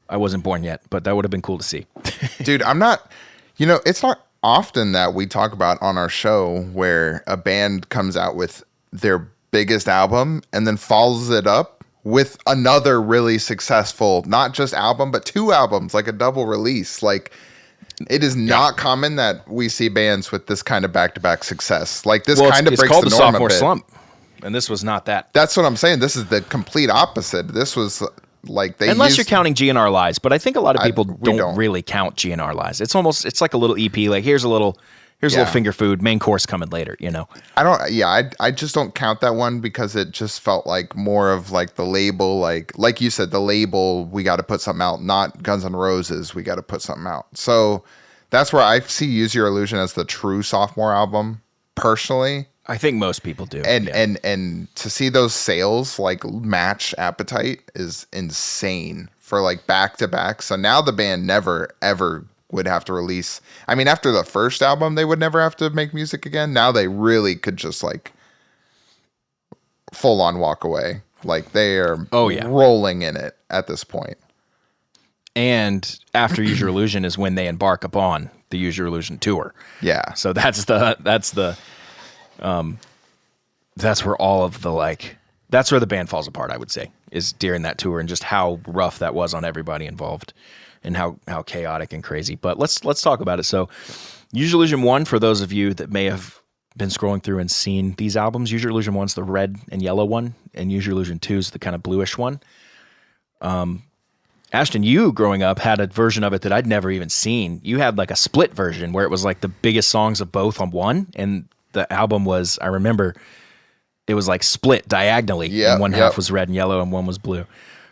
I wasn't born yet, but that would have been cool to see. Dude, I'm not, it's not often that we talk about on our show where a band comes out with their biggest album and then follows it up with another really successful, not just album, but 2 albums, like a double release. Like, it is not common that we see bands with this kind of back-to-back success. Like, this kind of breaks the norm sophomore a bit. slump. and this was not that. That's what I'm saying. This is the complete opposite. This was like they Unless you're counting GNR Lies, but I think a lot of people we don't really count GNR Lies. It's like a little EP. Like here's a little finger food, main course coming later. I just don't count that one because it just felt like more of like the label, like you said, the label. We got to put something out, not Guns N' Roses. We got to put something out. So that's where I see Use Your Illusion as the true sophomore album, personally. I think most people do. And to see those sales like match Appetite is insane for like back to back. So now the band never ever would have to release. I mean, after the first album, they would never have to make music again. Now they really could just like full on walk away. Like they are rolling in it at this point. And after Use Your Illusion is when they embark upon the Use Your Illusion tour. Yeah. So that's where all of the that's where the band falls apart, I would say, is during that tour and just how rough that was on everybody involved and how chaotic and crazy. But let's talk about it. So Use Your Illusion 1, for those of you that may have been scrolling through and seen these albums, Use Your Illusion 1's the red and yellow one, and Use Your Illusion 2 is the kind of bluish one. Ashton, you growing up had a version of it that I'd never even seen. You had like a split version where it was like the biggest songs of both on one, and the album was, I remember, it was like split diagonally. Yeah, and one half was red and yellow and one was blue.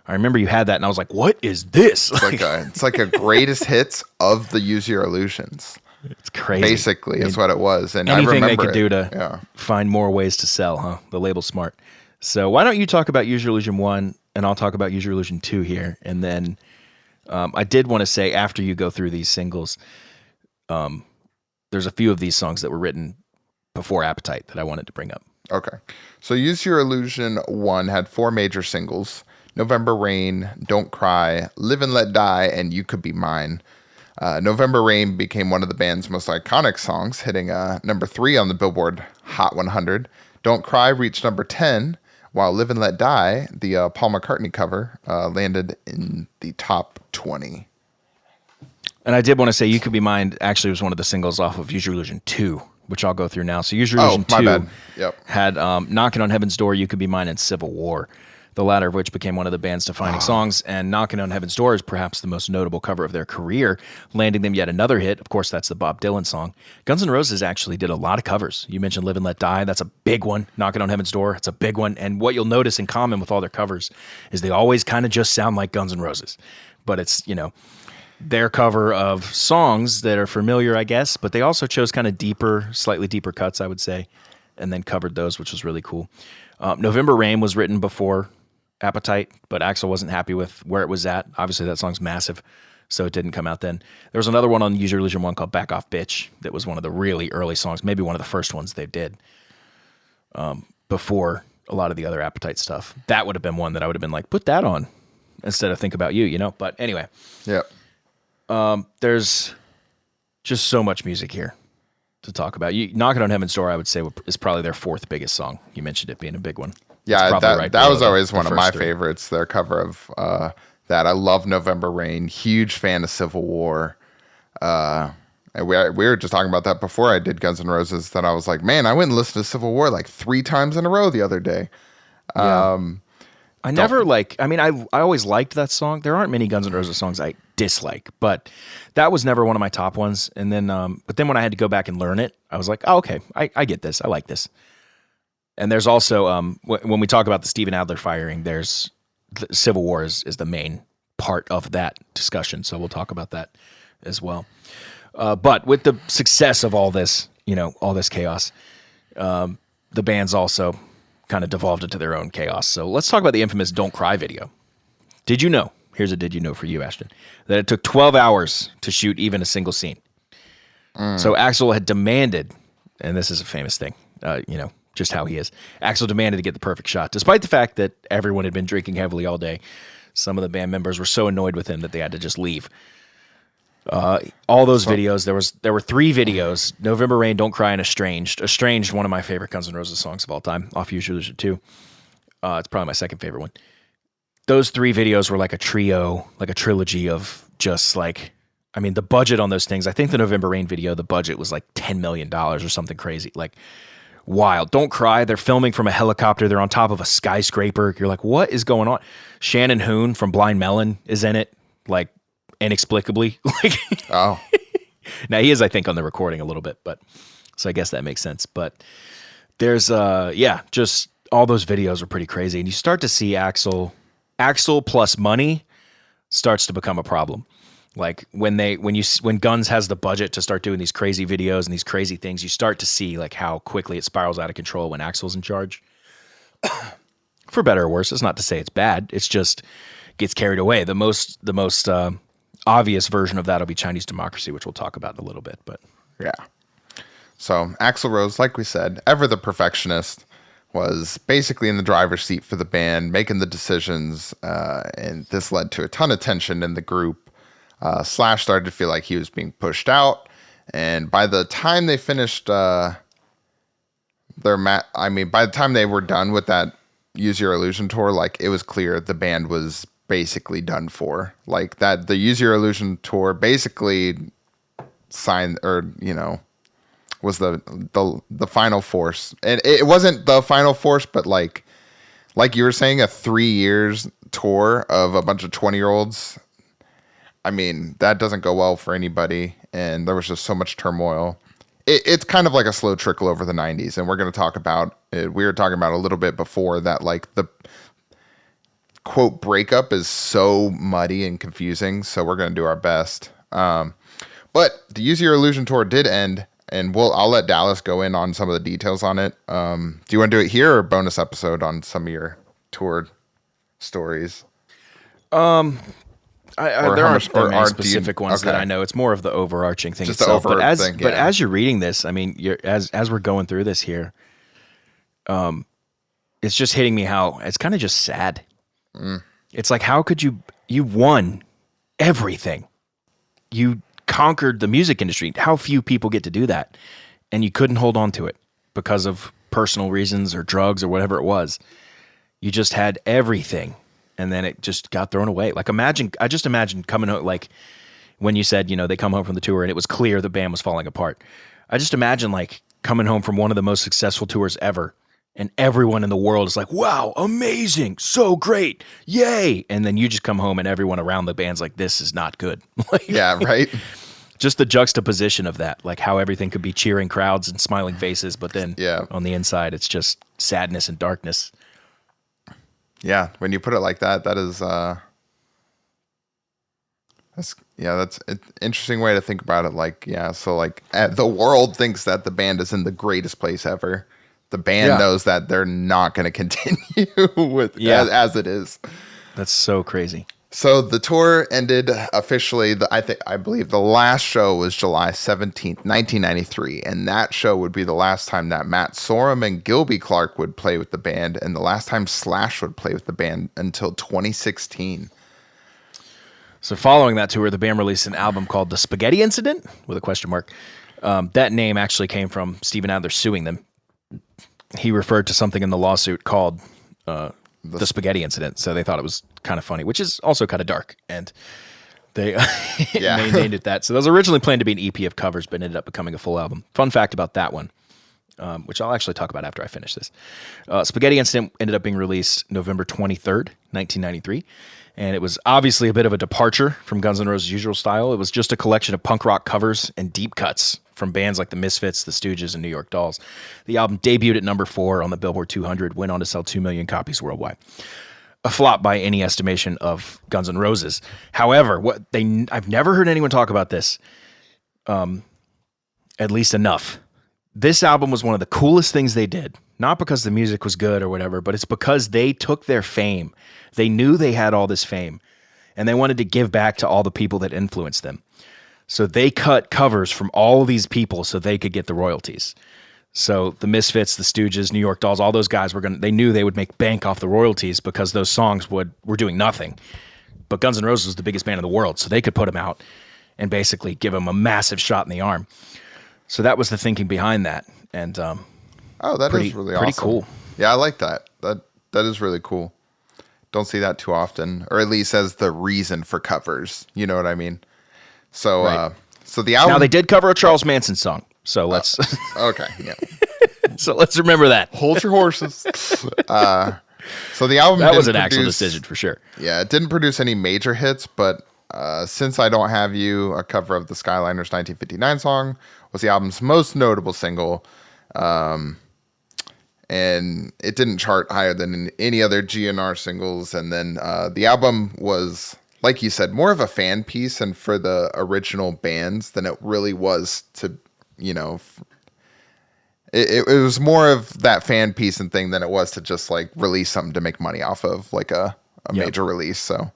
I remember you had that, and I was like, what is this? It's like a greatest hits of the Use Your Illusions. It's crazy. Basically, is what it was. And anything I remember they could do to find more ways to sell, huh? The label's smart. So why don't you talk about Use Your Illusion 1, and I'll talk about Use Your Illusion 2 here. And then I did want to say, after you go through these singles, there's a few of these songs that were written before Appetite that I wanted to bring up. Okay. So Use Your Illusion 1 had 4 major singles: November Rain, Don't Cry, Live and Let Die, and You Could Be Mine. November Rain became one of the band's most iconic songs, hitting number 3 on the Billboard Hot 100. Don't Cry reached number 10, while Live and Let Die, the Paul McCartney cover, landed in the top 20. And I did want to say You Could Be Mine actually was one of the singles off of Use Your Illusion 2, which I'll go through now. So Use Your Illusion 2 had Knocking on Heaven's Door, You Could Be Mine, and Civil War, the latter of which became one of the band's defining songs. And Knocking on Heaven's Door is perhaps the most notable cover of their career, landing them yet another hit. Of course, that's the Bob Dylan song. Guns N' Roses actually did a lot of covers. You mentioned Live and Let Die. That's a big one. Knocking on Heaven's Door, it's a big one. And what you'll notice in common with all their covers is they always kind of just sound like Guns N' Roses. But it's, their cover of songs that are familiar, I guess, but they also chose kind of deeper, slightly deeper cuts, I would say, and then covered those, which was really cool. November Rain was written before Appetite, but Axl wasn't happy with where it was at. Obviously, that song's massive, so it didn't come out then. There was another one on Use Your Illusion 1 called Back Off Bitch that was one of the really early songs, maybe one of the first ones they did before a lot of the other Appetite stuff. That would have been one that I would have been like, put that on instead of Think About You, But anyway. Yeah. There's just so much music here to talk about. Knocking on Heaven's Door, I would say, is probably their 4th biggest song. You mentioned it being a big one. Yeah, that was always one of my favorites, their cover of that. I love November Rain. Huge fan of Civil War. And we were just talking about that before I did Guns N' Roses, that I was like, man, I went and listened to Civil War like 3 times in a row the other day. Yeah. I always liked that song. There aren't many Guns N' Roses songs I dislike, but that was never one of my top ones. And then, but then when I had to go back and learn it, I was like, oh, okay, I get this. I like this. And there's also, when we talk about the Steven Adler firing, there's Civil War is the main part of that discussion. So we'll talk about that as well. But with the success of all this, all this chaos, the band's also kind of devolved into their own chaos. So let's talk about the infamous Don't Cry video. Did you know, here's a did you know for you, Ashton, that it took 12 hours to shoot even a single scene? So Axl had demanded, and this is a famous thing, just how he is. Axl demanded to get the perfect shot, despite the fact that everyone had been drinking heavily all day. Some of the band members were so annoyed with him that they had to just leave. All those videos, there were 3 videos: November Rain, Don't Cry, and Estranged. Estranged, one of my favorite Guns N' Roses songs of all time, off Use Your Illusion 2. It's probably my second favorite one. Those 3 videos were like a trio, like a trilogy of just the budget on those things. I think the November Rain video, the budget was like $10 million or something crazy. Like wild. Don't Cry, they're filming from a helicopter. They're on top of a skyscraper. You're like, what is going on? Shannon Hoon from Blind Melon is in it, like inexplicably. Like, Oh, now he is, I think, on the recording a little bit, but so I guess that makes sense. But there's just all those videos are pretty crazy, and you start to see Axl plus money starts to become a problem. Like when Guns has the budget to start doing these crazy videos and these crazy things, you start to see like how quickly it spirals out of control when Axl's in charge. For better or worse, it's not to say it's bad. It's just gets carried away. The most obvious version of that will be Chinese Democracy, which we'll talk about in a little bit. But yeah. So Axl Rose, like we said, ever the perfectionist, was basically in the driver's seat for the band, making the decisions, and this led to a ton of tension in the group. Slash started to feel like he was being pushed out, and by the time they finished by the time they were done with that Use Your Illusion tour, like it was clear the band was basically done for. Like that, the Use Your Illusion tour basically signed, or was the final force, and it wasn't the final force, but like you were saying, a 3 years tour of a bunch of 20-year-olds. I mean, that doesn't go well for anybody, and there was just so much turmoil. It's kind of like a slow trickle over the 90s, and we're going to talk about it. We were talking about a little bit before that, like the quote breakup is so muddy and confusing, so we're going to do our best. But the Use Your Illusion tour did end, and I'll let Dallas go in on some of the details on it. Do you want to do it here or a bonus episode on some of your tour stories? There aren't many specific ones that I know. It's more of the overarching thing just itself. But as you're reading this, I mean, as we're going through this here, it's just hitting me how it's kind of just sad. It's like, how could you won everything? You conquered the music industry. How few people get to do that, and you couldn't hold on to it because of personal reasons or drugs or whatever it was. You just had everything. And then it just got thrown away. Like I just imagine coming home, like when you said, they come home from the tour and it was clear the band was falling apart. I just imagine like coming home from one of the most successful tours ever, and everyone in the world is like, wow, amazing, so great, yay. And then you just come home and everyone around the band's like, this is not good. Like, yeah, right. Just the juxtaposition of that, like how everything could be cheering crowds and smiling faces, but then on the inside, it's just sadness and darkness. Yeah, when you put it like that, that is that's an interesting way to think about it. Like, so like the world thinks that the band is in the greatest place ever. The band knows that they're not going to continue with as it is. That's so crazy. So the tour ended officially. I believe the last show was July 17th, 1993, and that show would be the last time that Matt Sorum and Gilby Clarke would play with the band, and the last time Slash would play with the band until 2016. So following that tour, the band released an album called The Spaghetti Incident with a question mark. That name actually came from Steven Adler suing them. He referred to something in the lawsuit called the Spaghetti Incident, so they thought it was kind of funny, which is also kind of dark, and they named it that. So that was originally planned to be an EP of covers, but ended up becoming a full album. Fun fact about that one, which I'll actually talk about after I finish this. Spaghetti Incident ended up being released November 23rd, 1993, and it was obviously a bit of a departure from Guns N' Roses' usual style. It was just a collection of punk rock covers and deep cuts from bands like the Misfits, the Stooges, and New York Dolls. The album debuted at number 4 on the Billboard 200, went on to sell 2 million copies worldwide. A flop by any estimation of Guns N' Roses. However, I've never heard anyone talk about this, at least enough. This album was one of the coolest things they did. Not because the music was good or whatever, but it's because they took their fame. They knew they had all this fame, and they wanted to give back to all the people that influenced them. So they cut covers from all of these people so they could get the royalties. So the Misfits, the Stooges, New York Dolls, all those guys they knew they would make bank off the royalties because those songs were doing nothing. But Guns N' Roses was the biggest band in the world, so they could put them out and basically give them a massive shot in the arm. So that was the thinking behind that. And that is really awesome. Pretty cool. Yeah, I like that. That is really cool. Don't see that too often, or at least as the reason for covers. You know what I mean? So, right. So the album. Now they did cover a Charles Manson song, so let's. Okay, yeah. So let's remember that. Hold your horses. So the album That was an didn't actual produce- decision for sure. Yeah, it didn't produce any major hits, but Since I Don't Have You, a cover of the Skyliners' 1959 song, was the album's most notable single. And it didn't chart higher than any other GNR singles. And then the album was, like you said, more of a fan piece and for the original bands than it really was to, it was more of that fan piece and thing than it was to just like release something to make money off of, like a major release. So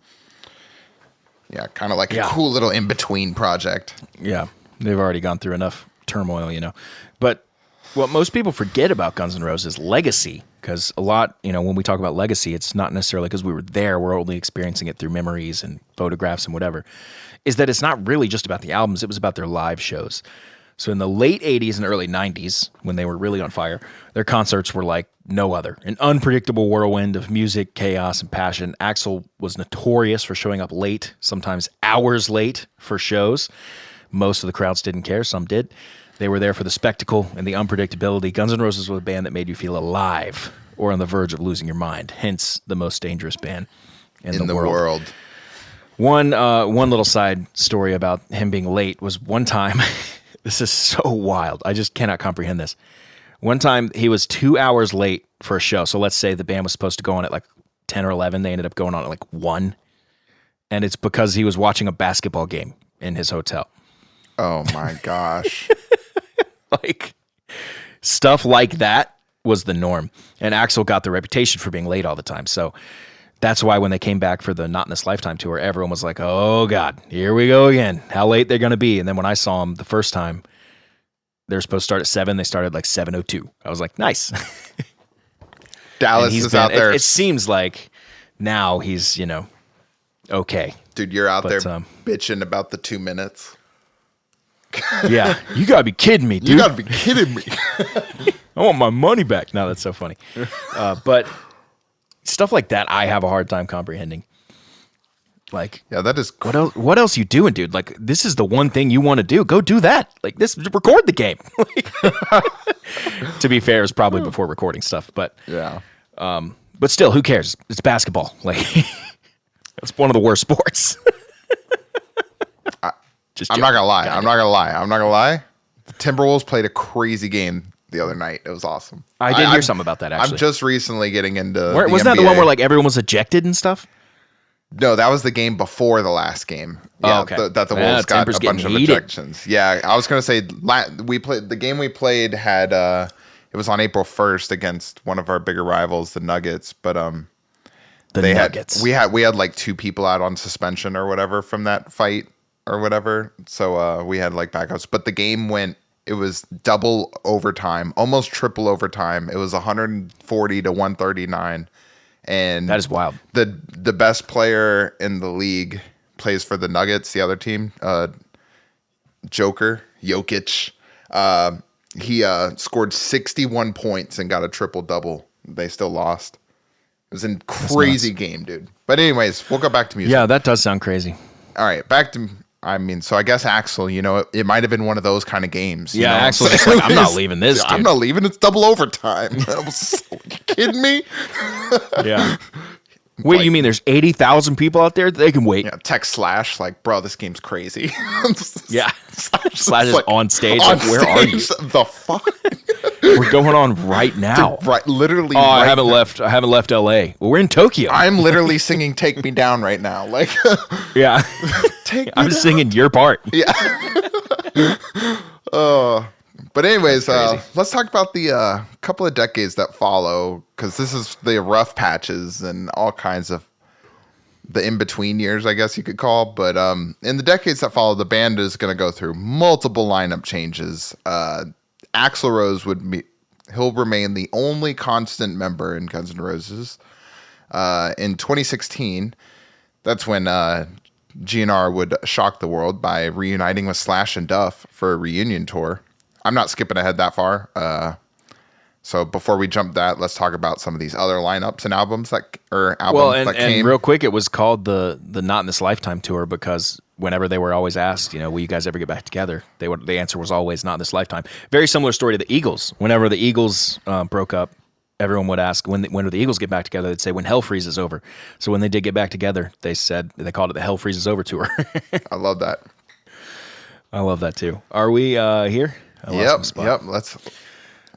yeah, kind of like a cool little in-between project. Yeah, they've already gone through enough turmoil, But what most people forget about Guns N' Roses' legacy, because a lot, when we talk about legacy, it's not necessarily because we were there, we're only experiencing it through memories and photographs and whatever, is that it's not really just about the albums, it was about their live shows. So in the late 80s and early 90s, when they were really on fire, their concerts were like no other. An unpredictable whirlwind of music, chaos, and passion. Axl was notorious for showing up late, sometimes hours late for shows. Most of the crowds didn't care, some did. They were there for the spectacle and the unpredictability. Guns N' Roses was a band that made you feel alive or on the verge of losing your mind, hence the most dangerous band in the world. One little side story about him being late was one time, this is so wild, I just cannot comprehend this. One time he was 2 hours late for a show. So let's say the band was supposed to go on at like 10 or 11. They ended up going on at like 1. And it's because he was watching a basketball game in his hotel. Oh my gosh. Like, stuff like that was the norm. And Axl got the reputation for being late all the time. So that's why when they came back for the Not in This Lifetime tour, everyone was like, oh God, here we go again. How late they're going to be. And then when I saw them the first time, they're supposed to start at 7. They started like 7:02. I was like, nice. Dallas is out there. It seems like now he's, okay. Dude, you're out there bitching about the 2 minutes. Yeah, you gotta be kidding me, dude. You gotta be kidding me. I want my money back. No, that's so funny. But stuff like that, I have a hard time comprehending. Like, yeah, that is. What else you doing, dude? Like, this is the one thing you want to do. Go do that. Like, record the game. To be fair, it's probably before recording stuff, but yeah. But still, who cares? It's basketball. Like, it's one of the worst sports. I'm not gonna lie. The Timberwolves played a crazy game the other night. It was awesome. I did hear something about that, actually. I'm just recently getting into wasn't that the one where like everyone was ejected and stuff? No, that was the game before the last game. Yeah, okay. That the Wolves got a bunch of heated. ejections. Yeah, I was gonna say the game we played had it was on April 1st against one of our bigger rivals, the Nuggets. But the Nuggets. We had like 2 people out on suspension or whatever from that fight or whatever. So we had like backups. But the game it was double overtime, almost triple overtime. It was 140 to 139. And that is wild. The best player in the league plays for the Nuggets, the other team, Jokic. He scored 61 points and got a triple-double. They still lost. It was a crazy game, dude. But anyways, we'll go back to music. Yeah, that does sound crazy. All right, back to... so I guess Axl, it might have been one of those kind of games. Yeah, Axl was like, I'm not leaving this, dude. I'm not leaving. It's double overtime. You kidding me? Yeah. Wait, you mean there's 80,000 people out there? They can wait. Yeah, text Slash, like, bro, this game's crazy. Yeah. Slash is like, on stage. Like, where are you? The fuck? We're going on right now. Dude, right, literally. Oh, I haven't left LA. Well, we're in Tokyo. I'm literally singing "Take Me Down" right now. Like, yeah. I'm singing your part. Yeah. But anyways, let's talk about the couple of decades that follow, because this is the rough patches and all kinds of the in-between years, I guess you could call. But in the decades that follow, the band is going to go through multiple lineup changes. Axl Rose he'll remain the only constant member in Guns N' Roses. In 2016, that's when GNR would shock the world by reuniting with Slash and Duff for a reunion tour. I'm not skipping ahead that far. So before we jump that, let's talk about some of these other lineups and albums that And came. real quick, it was called the Not in This Lifetime tour because whenever they were always asked, will you guys ever get back together? The answer was always not in this lifetime. Very similar story to the Eagles. Whenever the Eagles broke up, everyone would ask when do the Eagles get back together? They'd say when hell freezes over. So when they did get back together, they called it the Hell Freezes Over tour. I love that. I love that too. Are we here? Yep. Let's.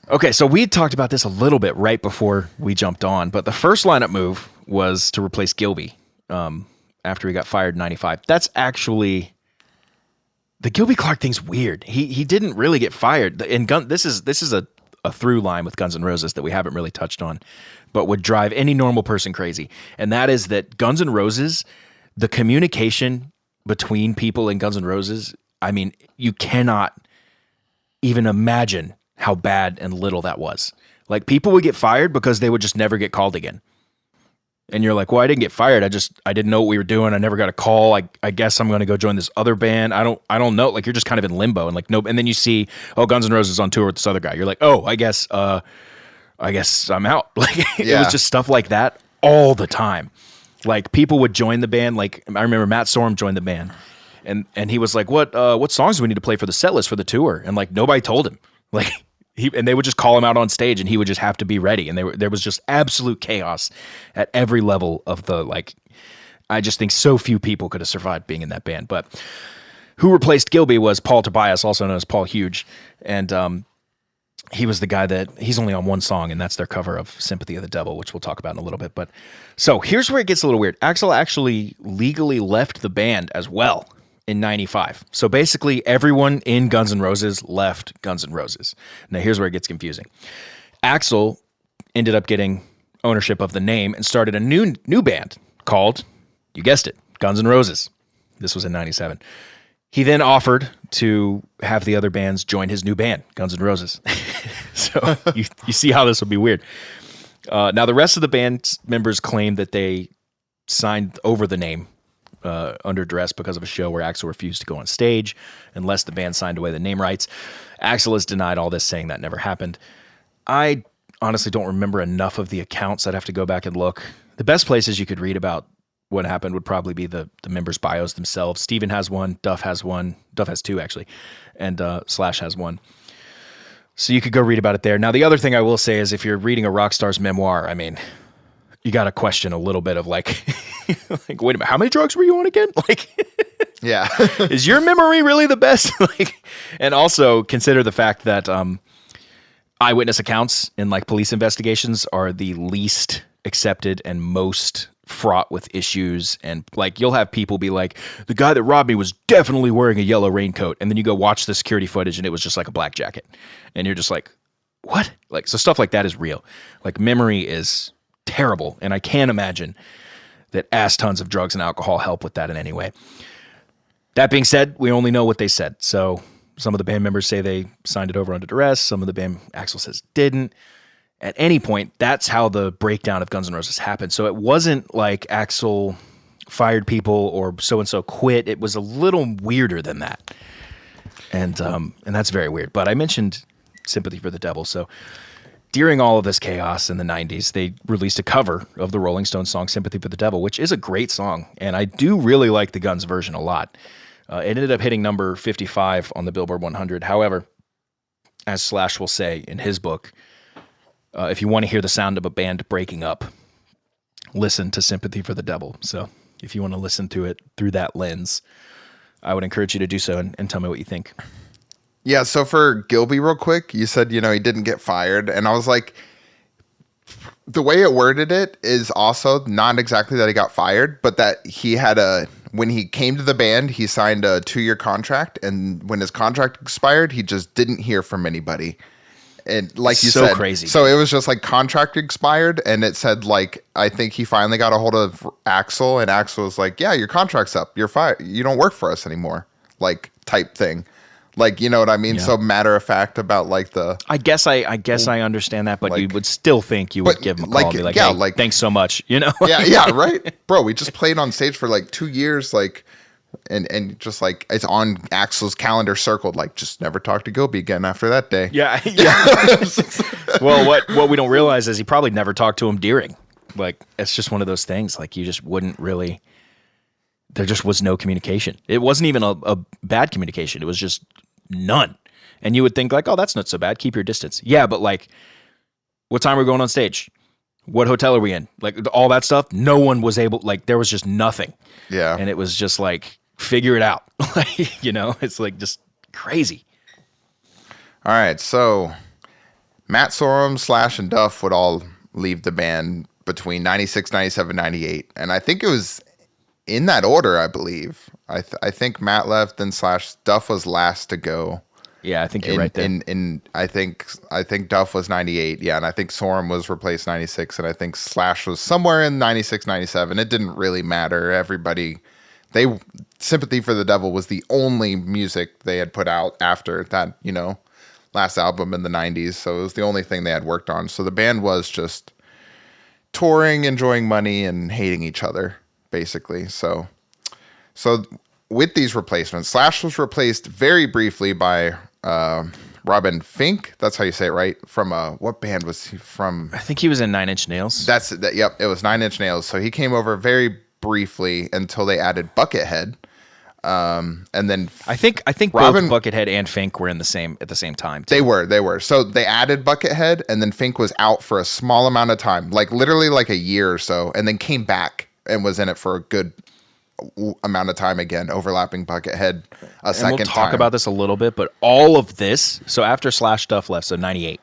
Okay, so we talked about this a little bit right before we jumped on, but the first lineup move was to replace Gilby after he got fired in '95. That's actually the Gilby Clarke thing's weird. He didn't really get fired. This is a through line with Guns N' Roses that we haven't really touched on, but would drive any normal person crazy. And that is that Guns N' Roses, the communication between people in Guns N' Roses, I mean, you cannot even imagine how bad and little that was. Like, people would get fired because they would just never get called again. And you're like, well, I didn't get fired. I didn't know what we were doing. I never got a call. I guess I'm going to go join this other band. I don't know. Like, you're just kind of in limbo and like, no. And then you see, Guns N' Roses on tour with this other guy. You're like, I guess I'm out. Like, It was just stuff like that all the time. Like, people would join the band. Like, I remember Matt Sorum joined the band and he was like, what songs do we need to play for the set list for the tour? And like, nobody told him. Like, and they would just call him out on stage and he would just have to be ready. And there was just absolute chaos at every level of I just think so few people could have survived being in that band. But who replaced Gilby was Paul Tobias, also known as Paul Huge. And he was the guy he's only on one song, and that's their cover of Sympathy of the Devil, which we'll talk about in a little bit. But so here's where it gets a little weird. Axl actually legally left the band as well in '95. So basically everyone in Guns N' Roses left Guns N' Roses. Now here's where it gets confusing. Axl ended up getting ownership of the name and started a new band called, you guessed it, Guns N' Roses. This was in '97. He then offered to have the other bands join his new band, Guns N' Roses. So you see how this will be weird. Now the rest of the band members claim that they signed over the name under duress because of a show where Axl refused to go on stage unless the band signed away the name rights. Axl has denied all this, saying that never happened. I honestly don't remember enough of the accounts. I'd have to go back and look. The best places you could read about what happened would probably be the members' bios themselves. Steven has one, Duff has one, Duff has two actually, and Slash has one. So you could go read about it there. Now the other thing I will say is if you're reading a rock star's memoir, I mean, you got to question a little bit of like, like, wait a minute, how many drugs were you on again? Like, yeah, is your memory really the best? Like, and also consider the fact that eyewitness accounts in like police investigations are the least accepted and most fraught with issues. And like, you'll have people be like, the guy that robbed me was definitely wearing a yellow raincoat. And then you go watch the security footage and it was just like a black jacket. And you're just like, what? Like, so stuff like that is real. Like, memory is terrible. And I can't imagine that ass tons of drugs and alcohol help with that in any way. That being said, we only know what they said. So some of the band members say they signed it over under duress. Some of the band, Axl says, didn't. At any point, that's how the breakdown of Guns N' Roses happened. So it wasn't like Axl fired people or so-and-so quit. It was a little weirder than that. And that's very weird. But I mentioned Sympathy for the Devil. So during all of this chaos in the 90s, they released a cover of the Rolling Stones song Sympathy for the Devil, which is a great song. And I do really like the Guns version a lot. It ended up hitting number 55 on the Billboard 100. However, as Slash will say in his book, if you want to hear the sound of a band breaking up, listen to Sympathy for the Devil. So if you want to listen to it through that lens, I would encourage you to do so and tell me what you think. Yeah, so for Gilby real quick, you said, he didn't get fired. And I was like, the way it worded it is also not exactly that he got fired, but that he had when he came to the band, he signed a 2-year contract. And when his contract expired, he just didn't hear from anybody. And like you said, crazy. So it was just like contract expired, and it said like, I think he finally got a hold of Axl, and Axl was like, yeah, your contract's up. You're fired. You don't work for us anymore. Like, type thing. Like, you know what I mean? Yeah. So matter of fact about like the. I guess I understand that, but like, you would still think you would give him a call and be like, hey, thanks so much. Yeah, right, bro. We just played on stage for like 2 years. Like, And just like it's on Axl's calendar circled, like just never talk to Gilby again after that day. Yeah. Well, what we don't realize is he probably never talked to him during. Like, it's just one of those things. Like, you just wouldn't really. There just was no communication. It wasn't even a bad communication. It was just none. And you would think like, oh, that's not so bad. Keep your distance. Yeah, but like, what time are we going on stage? What hotel are we in? Like, all that stuff. No one was able. Like, there was just nothing. Yeah. And it was just like, figure it out. Like, it's like just crazy. All right, so Matt Sorum, Slash, and Duff would all leave the band between 96, 97, 98. And I think it was in that order, I believe. I think Matt left, then Slash. Duff was last to go. Yeah, I think you're right there. I think Duff was 98, yeah, and I think Sorum was replaced 96, and I think Slash was somewhere in 96, 97. It didn't really matter. Everybody, Sympathy for the Devil was the only music they had put out after that, last album in the 90s, so it was the only thing they had worked on. So the band was just touring, enjoying money, and hating each other, basically. So with these replacements, Slash was replaced very briefly by Robin Fink. That's how you say it, right? From what band was he from? I think he was in 9 Inch Nails. Yep, it was 9 Inch Nails. So he came over very briefly until they added Buckethead. And then I think Robin, both Buckethead and Fink were at the same time too. They were. So they added Buckethead, and then Fink was out for a small amount of time, like literally like a year or so, and then came back and was in it for a good amount of time again, overlapping Buckethead a second time. We'll talk about this a little bit, but all of this, so after Slash Duff left, so 98,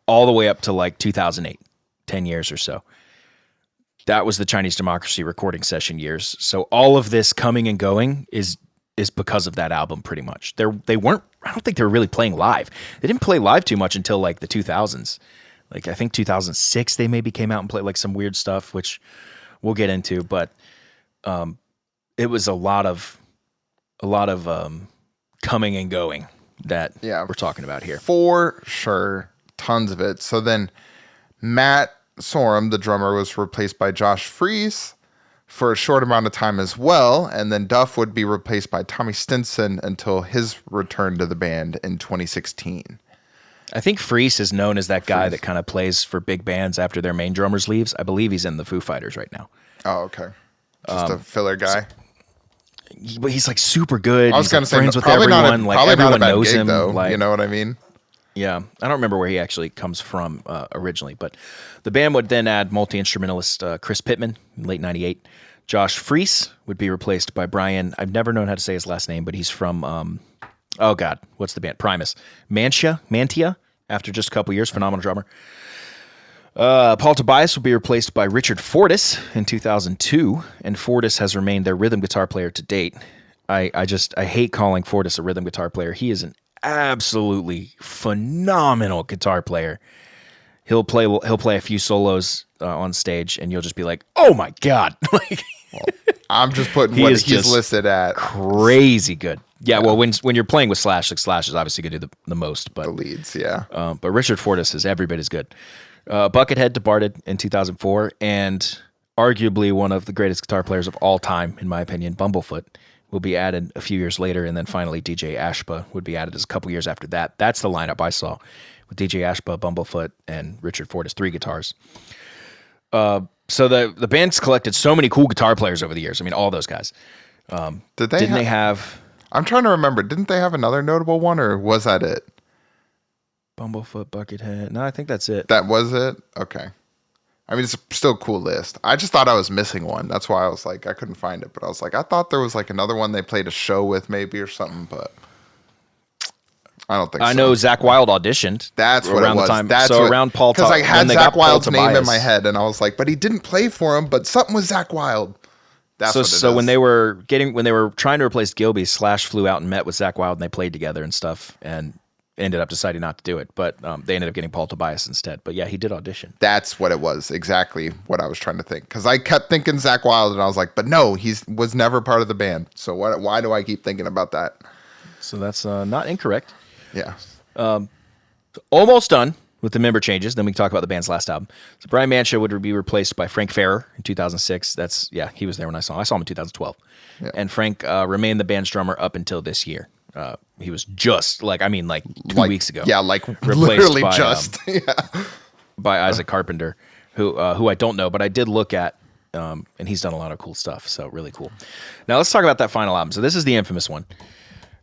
all the way up to like 2008, 10 years or so. That was the Chinese Democracy recording session years. So all of this coming and going is because of that album, pretty much. They weren't. I don't think they were really playing live. They didn't play live too much until like the 2000s. Like I think 2006 they maybe came out and played like some weird stuff, which we'll get into. But it was a lot of coming and going that we're talking about here. For sure, tons of it. So then Matt Sorum, the drummer, was replaced by Josh Freese for a short amount of time as well, and then Duff would be replaced by Tommy Stinson until his return to the band in 2016. I think Freese is known as that guy that kind of plays for big bands after their main drummers leaves. I believe he's in the Foo Fighters right now. Oh, okay. Just a filler guy. But he's like super good. I was going to say, friends with probably everyone. Not a everyone bad knows gig, him. Though, like, you know what I mean? Yeah, I don't remember where he actually comes from originally, but the band would then add multi-instrumentalist Chris Pittman in late 98. Josh Freese would be replaced by Brian. I've never known how to say his last name, but he's from, oh God, what's the band? Primus. Mantia, after just a couple years, phenomenal drummer. Paul Tobias would be replaced by Richard Fortis in 2002, and Fortis has remained their rhythm guitar player to date. I hate calling Fortis a rhythm guitar player. He is an absolutely phenomenal guitar player. He'll play a few solos on stage, and you'll just be like, "Oh my God!" Well, I'm just putting what he's listed at. Crazy good. Yeah. Well, when you're playing with Slash, like Slash is obviously going to do the most, but the leads, yeah. But Richard Fortis is every bit as good. Buckethead departed in 2004, and arguably one of the greatest guitar players of all time, in my opinion, Bumblefoot, will be added a few years later, and then finally DJ Ashba would be added as a couple years after that. That's the lineup I saw with DJ Ashba, Bumblefoot, and Richard Fortis, 3 guitars. So the band's collected so many cool guitar players over the years. I mean, all those guys. Didn't they have? I'm trying to remember. Didn't they have another notable one, or was that it? Bumblefoot, Buckethead. No, I think that's it. That was it? Okay. I mean, it's still a cool list. I just thought I was missing one. That's why I was like, I couldn't find it. But I was like, I thought there was like another one they played a show with maybe or something, but I don't think so. I know Zakk Wylde auditioned. That's what around it was. The time. That's so what, around Paul because I had Zakk Wylde's name Tobias in my head, and I was like, but he didn't play for him, but something was Zakk Wylde. That's what it is. So when they were trying to replace Gilby, Slash flew out and met with Zakk Wylde, and they played together and stuff, and ended up deciding not to do it, but they ended up getting Paul Tobias instead. But yeah, he did audition. That's what it was, exactly what I was trying to think, because I kept thinking Zakk Wylde, and I was like, but no, he was never part of the band. So why do I keep thinking about that? So that's not incorrect. Yeah. Almost done with the member changes. Then we can talk about the band's last album. So Brian Mancha would be replaced by Frank Ferrer in 2006. He was there when I saw him. I saw him in 2012. Yeah. And Frank remained the band's drummer up until this year. He was just 2 weeks ago. Yeah, literally by, just. by Isaac Carpenter, who I don't know, but I did look at, and he's done a lot of cool stuff. So really cool. Now let's talk about that final album. So this is the infamous one.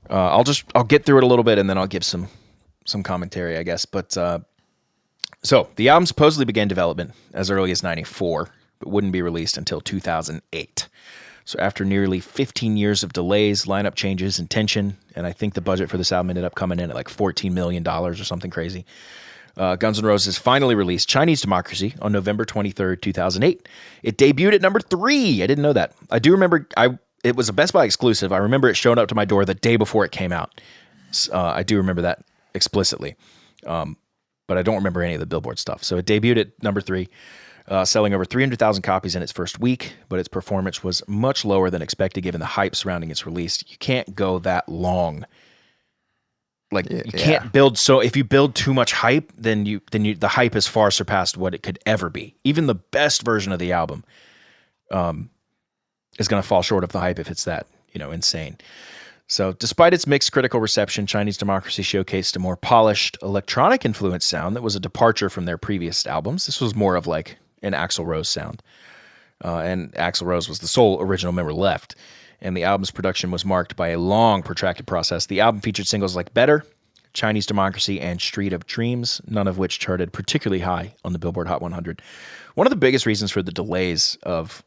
I'll get through it a little bit and then I'll give some commentary, I guess. But so the album supposedly began development as early as 94, but wouldn't be released until 2008. So after nearly 15 years of delays, lineup changes, and tension, and I think the budget for this album ended up coming in at like $14 million or something crazy, Guns N' Roses finally released Chinese Democracy on November 23rd, 2008. It debuted at number 3. I didn't know that. I do remember it was a Best Buy exclusive. I remember it showing up to my door the day before it came out. I do remember that explicitly. But I don't remember any of the Billboard stuff. So it debuted at number 3, selling over 300,000 copies in its first week, but its performance was much lower than expected given the hype surrounding its release. You can't go that long. You can't build. So if you build too much hype, then the hype has far surpassed what it could ever be. Even the best version of the album is going to fall short of the hype if it's that, insane. So despite its mixed critical reception, Chinese Democracy showcased a more polished, electronic-influenced sound that was a departure from their previous albums. This was more of like an Axl Rose sound. And Axl Rose was the sole original member left. And the album's production was marked by a long, protracted process. The album featured singles like Better, Chinese Democracy, and Street of Dreams, none of which charted particularly high on the Billboard Hot 100. One of the biggest reasons for the delays of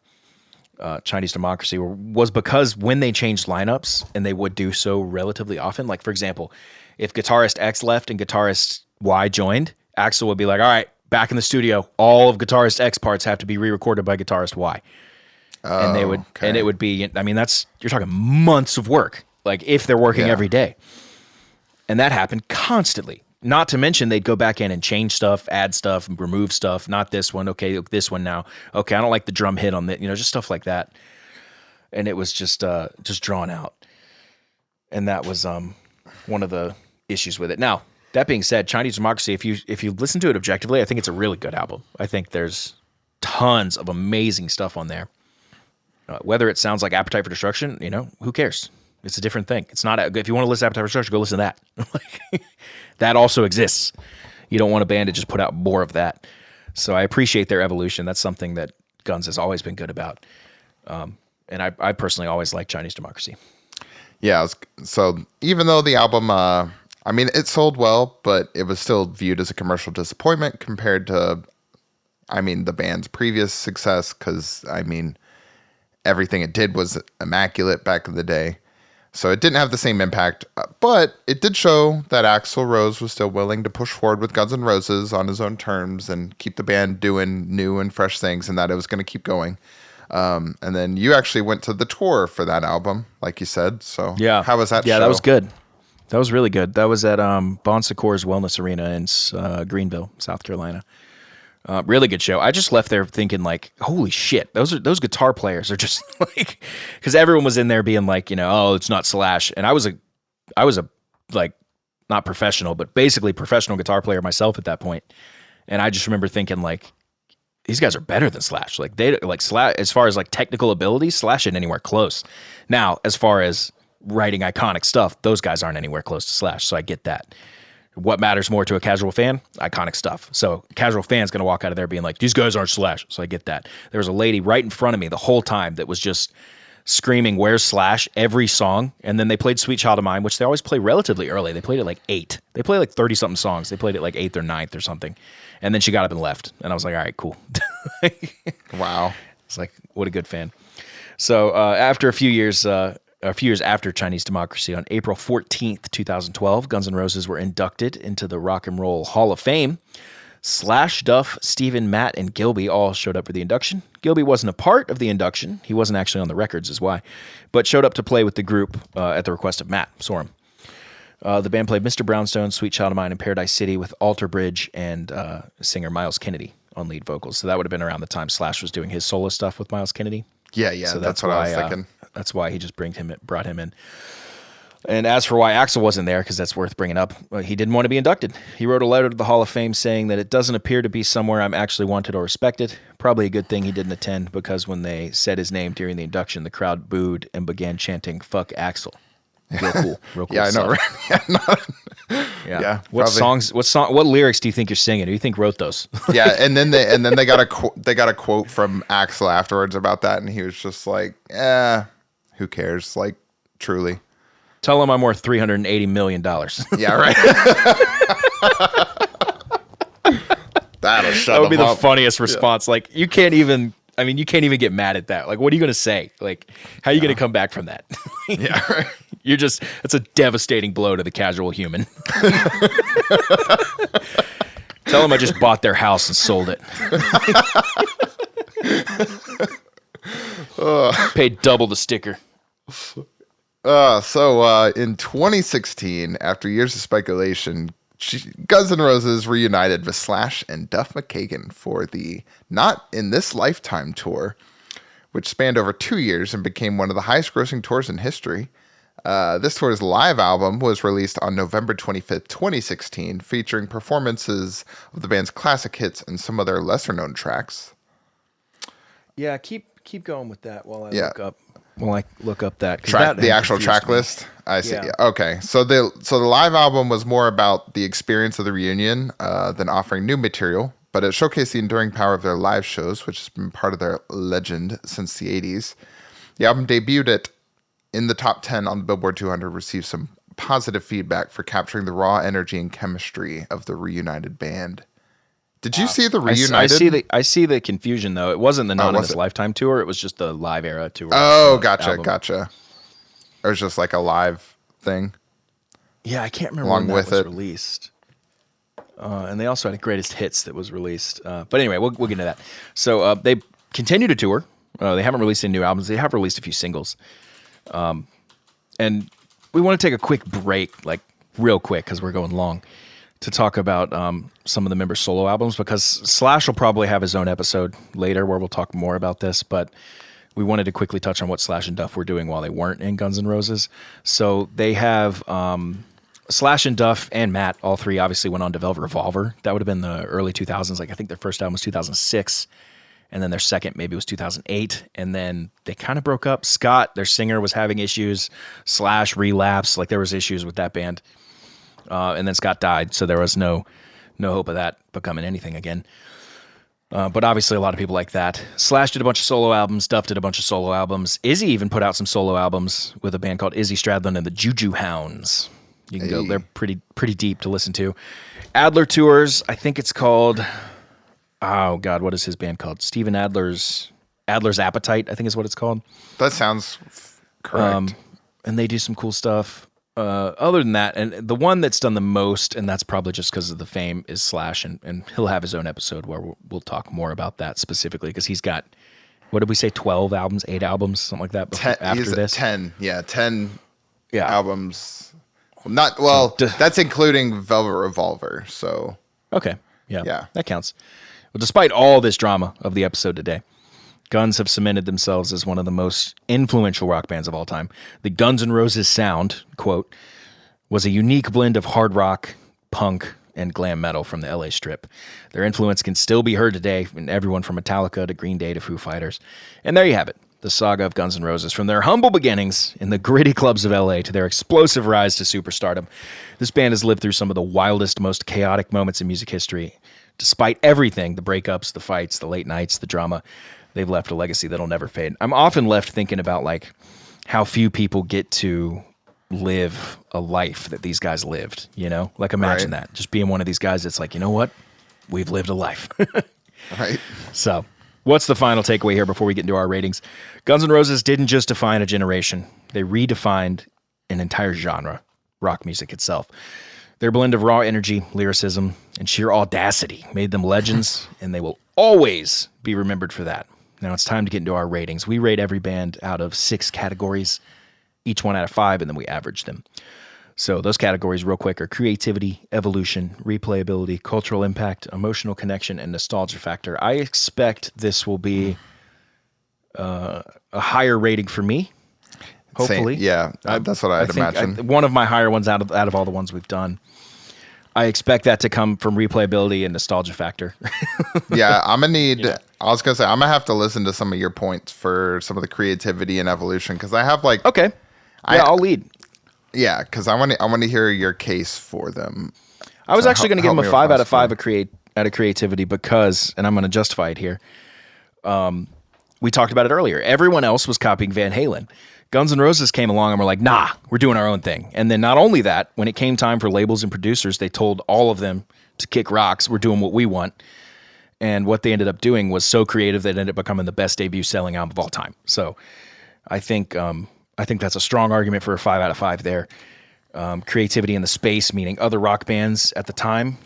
Chinese Democracy was because when they changed lineups, and they would do so relatively often, like for example, if guitarist X left and guitarist Y joined, Axl would be like, all right, back in the studio, all of guitarist X parts have to be re-recorded by guitarist Y. And they would, and it would be, you're talking months of work, like if they're working every day. And that happened constantly. Not to mention they'd go back in and change stuff, add stuff, remove stuff. Not this one. Okay, this one now. Okay, I don't like the drum hit on that. Just stuff like that. And it was just drawn out. And that was one of the issues with it. Now, that being said, Chinese Democracy, if you listen to it objectively, I think it's a really good album. I think there's tons of amazing stuff on there. Whether it sounds like Appetite for Destruction, who cares? It's a different thing. It's not if you want to listen to Appetite for Destruction, go listen to that. That also exists. You don't want a band to just put out more of that. So I appreciate their evolution. That's something that Guns has always been good about. And I personally always like Chinese Democracy. Yeah. So even though the album, it sold well, but it was still viewed as a commercial disappointment compared to, the band's previous success. Because, everything it did was immaculate back in the day. So it didn't have the same impact, but it did show that Axl Rose was still willing to push forward with Guns N' Roses on his own terms and keep the band doing new and fresh things, and that it was going to keep going. And then you actually went to the tour for that album, like you said. So yeah, how was that show? Yeah, that was good. That was really good. That was at Bon Secours Wellness Arena in Greenville, South Carolina. Really good show. I just left there thinking like, holy shit, those guitar players are just like, because everyone was in there being like, oh, it's not Slash, and I was a like not professional, but basically professional guitar player myself at that point, and I just remember thinking like, these guys are better than Slash. Like they like Slash as far as like technical ability, Slash ain't anywhere close. Now, as far as writing iconic stuff, those guys aren't anywhere close to Slash, so I get that. What matters more to a casual fan? Iconic stuff. So casual fan's going to walk out of there being like, these guys aren't Slash. So I get that. There was a lady right in front of me the whole time that was just screaming, where's Slash? Every song. And then they played Sweet Child of Mine, which they always play relatively early. They played it like 8. They play like 30-something songs. They played it like 8th or 9th or something. And then she got up and left. And I was like, all right, cool. Wow. It's like, what a good fan. So after a few years after Chinese Democracy, on April 14th, 2012, Guns N' Roses were inducted into the Rock and Roll Hall of Fame. Slash, Duff, Steven, Matt, and Gilby all showed up for the induction. Gilby wasn't a part of the induction. He wasn't actually on the records, is why. But showed up to play with the group at the request of Matt Sorum. The band played Mr. Brownstone, Sweet Child of Mine, and Paradise City with Alter Bridge and singer Miles Kennedy on lead vocals. So that would have been around the time Slash was doing his solo stuff with Miles Kennedy. Yeah, so that's what I was thinking. That's why he just brought him in. And as for why Axl wasn't there, because that's worth bringing up, he didn't want to be inducted. He wrote a letter to the Hall of Fame saying that it doesn't appear to be somewhere I'm actually wanted or respected. Probably a good thing he didn't attend, because when they said his name during the induction, the crowd booed and began chanting, "Fuck Axl." Real cool. Real cool Yeah, I know. stuff. Right? Yeah. What lyrics do you think you're singing? Who do you think wrote those? Yeah, and then they got a quote from Axl afterwards about that, and he was just like, who cares? Like, truly. Tell him I'm worth $380 million. Yeah, right. That'll shut That would be him the up. funniest response. Like, you can't even get mad at that. Like, what are you going to say? Like, how are you going to come back from that? Yeah, right. It's a devastating blow to the casual human. Tell them I just bought their house and sold it. Paid double the sticker. So in 2016, after years of speculation, Guns N' Roses reunited with Slash and Duff McKagan for the Not in This Lifetime tour, which spanned over 2 years and became one of the highest grossing tours in history. This tour's live album was released on November 25th, 2016, featuring performances of the band's classic hits and some of their lesser-known tracks. Yeah, keep going with that while I look up that. The actual track list. I see. Yeah. Okay, so the live album was more about the experience of the reunion than offering new material, but it showcased the enduring power of their live shows, which has been part of their legend since the 80s. The album debuted in the top 10 on the Billboard 200, received some positive feedback for capturing the raw energy and chemistry of the reunited band. Did you see the reunited? I see the confusion though. It wasn't the Not in This Lifetime tour. It was just the Live Era tour. Oh, gotcha. It was just like a live thing. Yeah, I can't remember Along when with that was it. released. And they also had a Greatest Hits that was released. But anyway, we'll get into that. So they continue to tour. They haven't released any new albums. They have released a few singles. And we want to take a quick break, like real quick, because we're going long, to talk about some of the members' solo albums, because Slash will probably have his own episode later where we'll talk more about this, but we wanted to quickly touch on what Slash and Duff were doing while they weren't in Guns N' Roses. So they have Slash and Duff and Matt, all three obviously went on to Velvet Revolver. That would have been the early 2000s. Like, I think their first album was 2006. And then their second maybe was 2008. And then they kind of broke up. Scott, their singer, was having issues. Slash relapsed. Like, there was issues with that band. And then Scott died. So there was no hope of that becoming anything again. But obviously a lot of people like that. Slash did a bunch of solo albums. Duff did a bunch of solo albums. Izzy even put out some solo albums with a band called Izzy Stradlin and the Juju Hounds. You can go. They're pretty deep to listen to. Adler tours. I think it's called... Oh God, what is his band called? Steven Adler's Appetite, I think is what it's called. That sounds correct. And they do some cool stuff. Other than that, and the one that's done the most, and that's probably just because of the fame, is Slash, and he'll have his own episode where we'll talk more about that specifically, because he's got, what did we say, 12 albums, 8 albums, something like that after this? 10 albums. That's including Velvet Revolver, so. Okay, yeah, that counts. Well, despite all this drama of the episode today, Guns have cemented themselves as one of the most influential rock bands of all time. The Guns N' Roses sound, quote, was a unique blend of hard rock, punk, and glam metal from the LA Strip. Their influence can still be heard today in everyone from Metallica to Green Day to Foo Fighters. And there you have it, the saga of Guns N' Roses, from their humble beginnings in the gritty clubs of LA to their explosive rise to superstardom. This band has lived through some of the wildest, most chaotic moments in music history. Despite everything, the breakups, the fights, the late nights, the drama, they've left a legacy that'll never fade. I'm often left thinking about like how few people get to live a life that these guys lived, you know? Like, imagine that. Just being one of these guys that's like, you know what? We've lived a life. Right. So, what's the final takeaway here before we get into our ratings? Guns N' Roses didn't just define a generation. They redefined an entire genre, rock music itself. Their blend of raw energy, lyricism, and sheer audacity made them legends, and they will always be remembered for that. Now it's time to get into our ratings. We rate every band out of 6 categories, each one out of 5, and then we average them. So those categories, real quick, are creativity, evolution, replayability, cultural impact, emotional connection, and nostalgia factor. I expect this will be a higher rating for me. hopefully. Yeah, that's what I'd imagine. One of my higher ones out of all the ones we've done. I expect that to come from replayability and nostalgia factor. Yeah, I'm gonna need. I was gonna say I'm gonna have to listen to some of your points for some of the creativity and evolution because I have like. Okay. Yeah, I'll lead. Yeah, because I want to hear your case for them. I was actually going to give them a 5 out of 5 out of creativity because, and I'm going to justify it here. We talked about it earlier. Everyone else was copying Van Halen. Guns N' Roses came along and were like, nah, we're doing our own thing. And then not only that, when it came time for labels and producers, they told all of them to kick rocks. We're doing what we want. And what they ended up doing was so creative that it ended up becoming the best debut selling album of all time. So I think that's a strong argument for a 5 out of 5 there. Creativity in the space, meaning other rock bands at the time,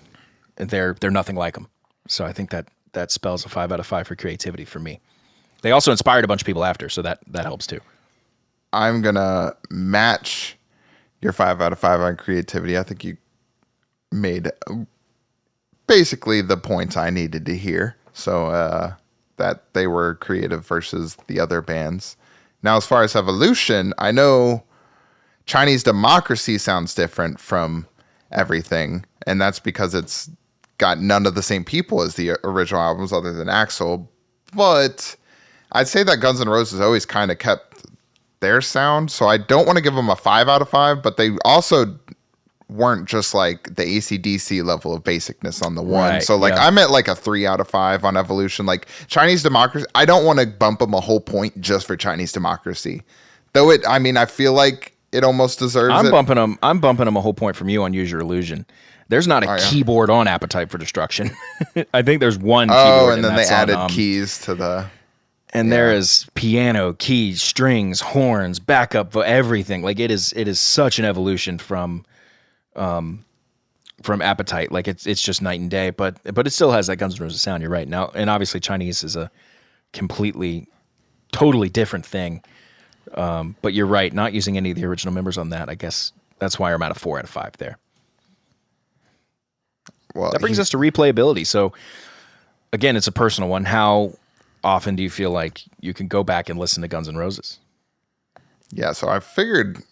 they're nothing like them. So I think that spells a 5 out of 5 for creativity for me. They also inspired a bunch of people after, so that helps too. I'm gonna match your 5 out of 5 on creativity. I think you made basically the points I needed to hear. So that they were creative versus the other bands. Now, as far as evolution, I know Chinese Democracy sounds different from everything, and that's because it's got none of the same people as the original albums other than Axl. But I'd say that Guns N' Roses always kind of kept their sound, so I don't want to give them a 5 out of 5, but they also weren't just like the AC/DC level of basicnness on the one. Right, so like I'm at like a 3 out of 5 on Evolution. Like Chinese Democracy, I don't want to bump them a whole point just for Chinese Democracy. Though I feel like it almost deserves it. I'm bumping them a whole point from you on Use Your Illusion. There's not a keyboard on Appetite for Destruction. I think there's one keyboard. Oh, and then they added keys to the... And there is piano, keys, strings, horns, backup, everything. Like it is such an evolution from Appetite. Like it's just night and day. But it still has that Guns N' Roses sound. You're right now, and obviously Chinese is a completely, totally different thing. But you're right, not using any of the original members on that. I guess that's why I'm at a 4 out of 5 there. Well, that brings us to replayability. So again, it's a personal one. How often do you feel like you can go back and listen to Guns N' Roses? Yeah, so I figured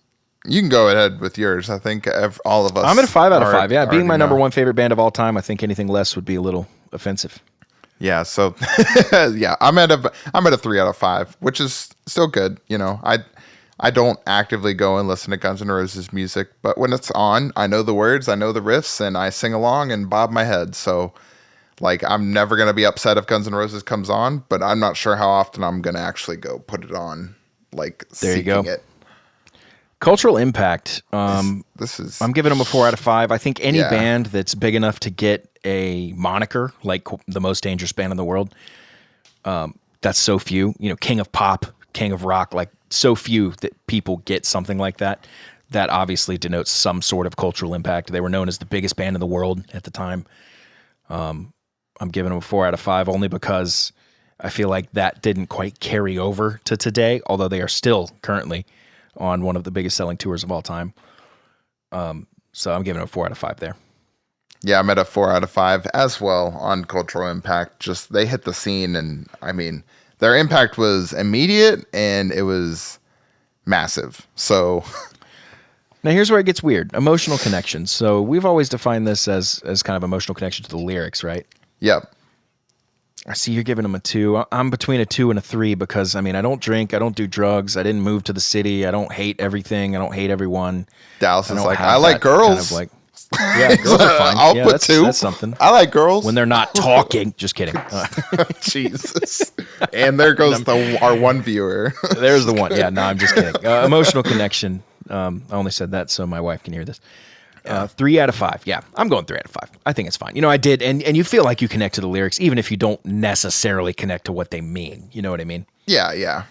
you can go ahead with yours. I think all of us. I'm at a 5 out of 5. Yeah, being my number one favorite band of all time, I think anything less would be a little offensive. Yeah, so yeah, I'm at a 3 out of 5, which is still good. You know, I don't actively go and listen to Guns N' Roses music, but when it's on, I know the words, I know the riffs, and I sing along and bob my head. So like, I'm never going to be upset if Guns N' Roses comes on, but I'm not sure how often I'm going to actually go put it on, like, there you go. It. Cultural impact. This is... I'm giving them a 4 out of 5. I think any band that's big enough to get a moniker, like the most dangerous band in the world, that's so few. You know, King of Pop, King of Rock, like, so few that people get something like that. That obviously denotes some sort of cultural impact. They were known as the biggest band in the world at the time. I'm giving them a 4 out of 5 only because I feel like that didn't quite carry over to today, although they are still currently on one of the biggest selling tours of all time. So I'm giving it a 4 out of 5 there. Yeah, I'm at a 4 out of 5 as well on cultural impact. Just they hit the scene, and I mean, their impact was immediate and it was massive. So now here's where it gets weird. Emotional connection. So we've always defined this as kind of emotional connection to the lyrics, right? Yep. I see you're giving them a 2. I'm between a 2 and a 3 because, I mean, I don't drink. I don't do drugs. I didn't move to the city. I don't hate everything. I don't hate everyone. Dallas is like, I like girls. Kind of like, yeah, girls are fine. I'll put 2. That's something. I like girls. When they're not talking. Just kidding. Jesus. And there goes our one viewer. There's the one. Yeah, no, I'm just kidding. Emotional connection. I only said that so my wife can hear this. 3 out of 5. Yeah, I'm going 3 out of 5. I think it's fine. You know, I did, and you feel like you connect to the lyrics, even if you don't necessarily connect to what they mean. You know what I mean? Yeah, yeah.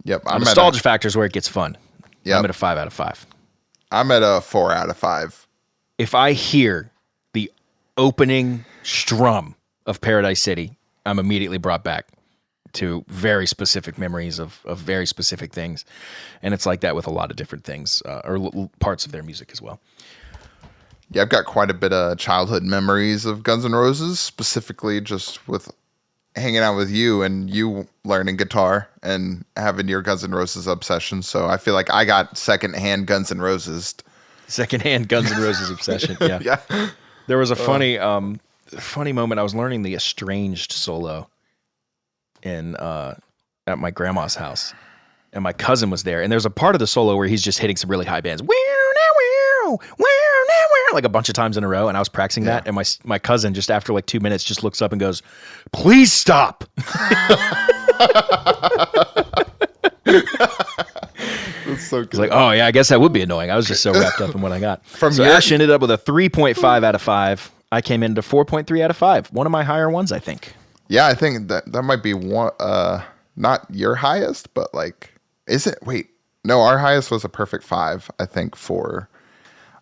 Yep. The nostalgia factor is where it gets fun. Yep. I'm at a 5 out of 5. I'm at a 4 out of 5. If I hear the opening strum of Paradise City, I'm immediately brought back to very specific memories of very specific things. And it's like that with a lot of different things, or parts of their music as well. Yeah, I've got quite a bit of childhood memories of Guns N' Roses, specifically just with hanging out with you and you learning guitar and having your Guns N' Roses obsession. So I feel like I got secondhand Guns N' Roses. Secondhand Guns N' Roses obsession. Yeah. Yeah. There was a funny moment. I was learning the Estranged solo in at my grandma's house, and my cousin was there. And there's a part of the solo where he's just hitting some really high bands, like a bunch of times in a row. And I was practicing that, and my cousin just after like 2 minutes just looks up and goes, "Please stop." That's so good. He's like, "Oh yeah, I guess that would be annoying." I was just so wrapped up in what I got. From so your- Ash ended up with a 3.5 out of 5. I came into 4.3 out of 5. One of my higher ones, I think. Yeah, I think that might be one, not your highest, but like, is it? Wait, no, our highest was a perfect 5, I think, for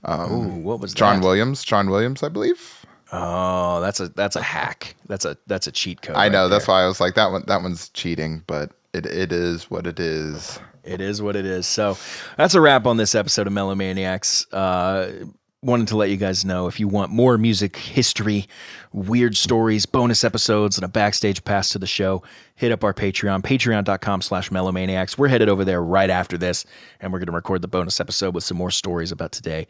What was John that? Williams. John Williams, I believe. Oh, that's a hack. That's a cheat code. I know. right That's there. why I was like, that one's cheating, but it is what it is. It is what it is. So that's a wrap on this episode of Melomaniax. Wanted to let you guys know, if you want more music history, weird stories, bonus episodes, and a backstage pass to the show, hit up our Patreon, patreon.com/melomaniacs. We're headed over there right after this, and we're going to record the bonus episode with some more stories about today.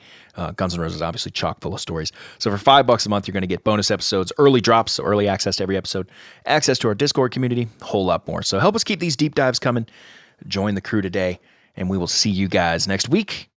Guns N' Roses is obviously chock full of stories. So for $5 a month, you're going to get bonus episodes, early drops, so early access to every episode, access to our Discord community, a whole lot more. So help us keep these deep dives coming. Join the crew today, and we will see you guys next week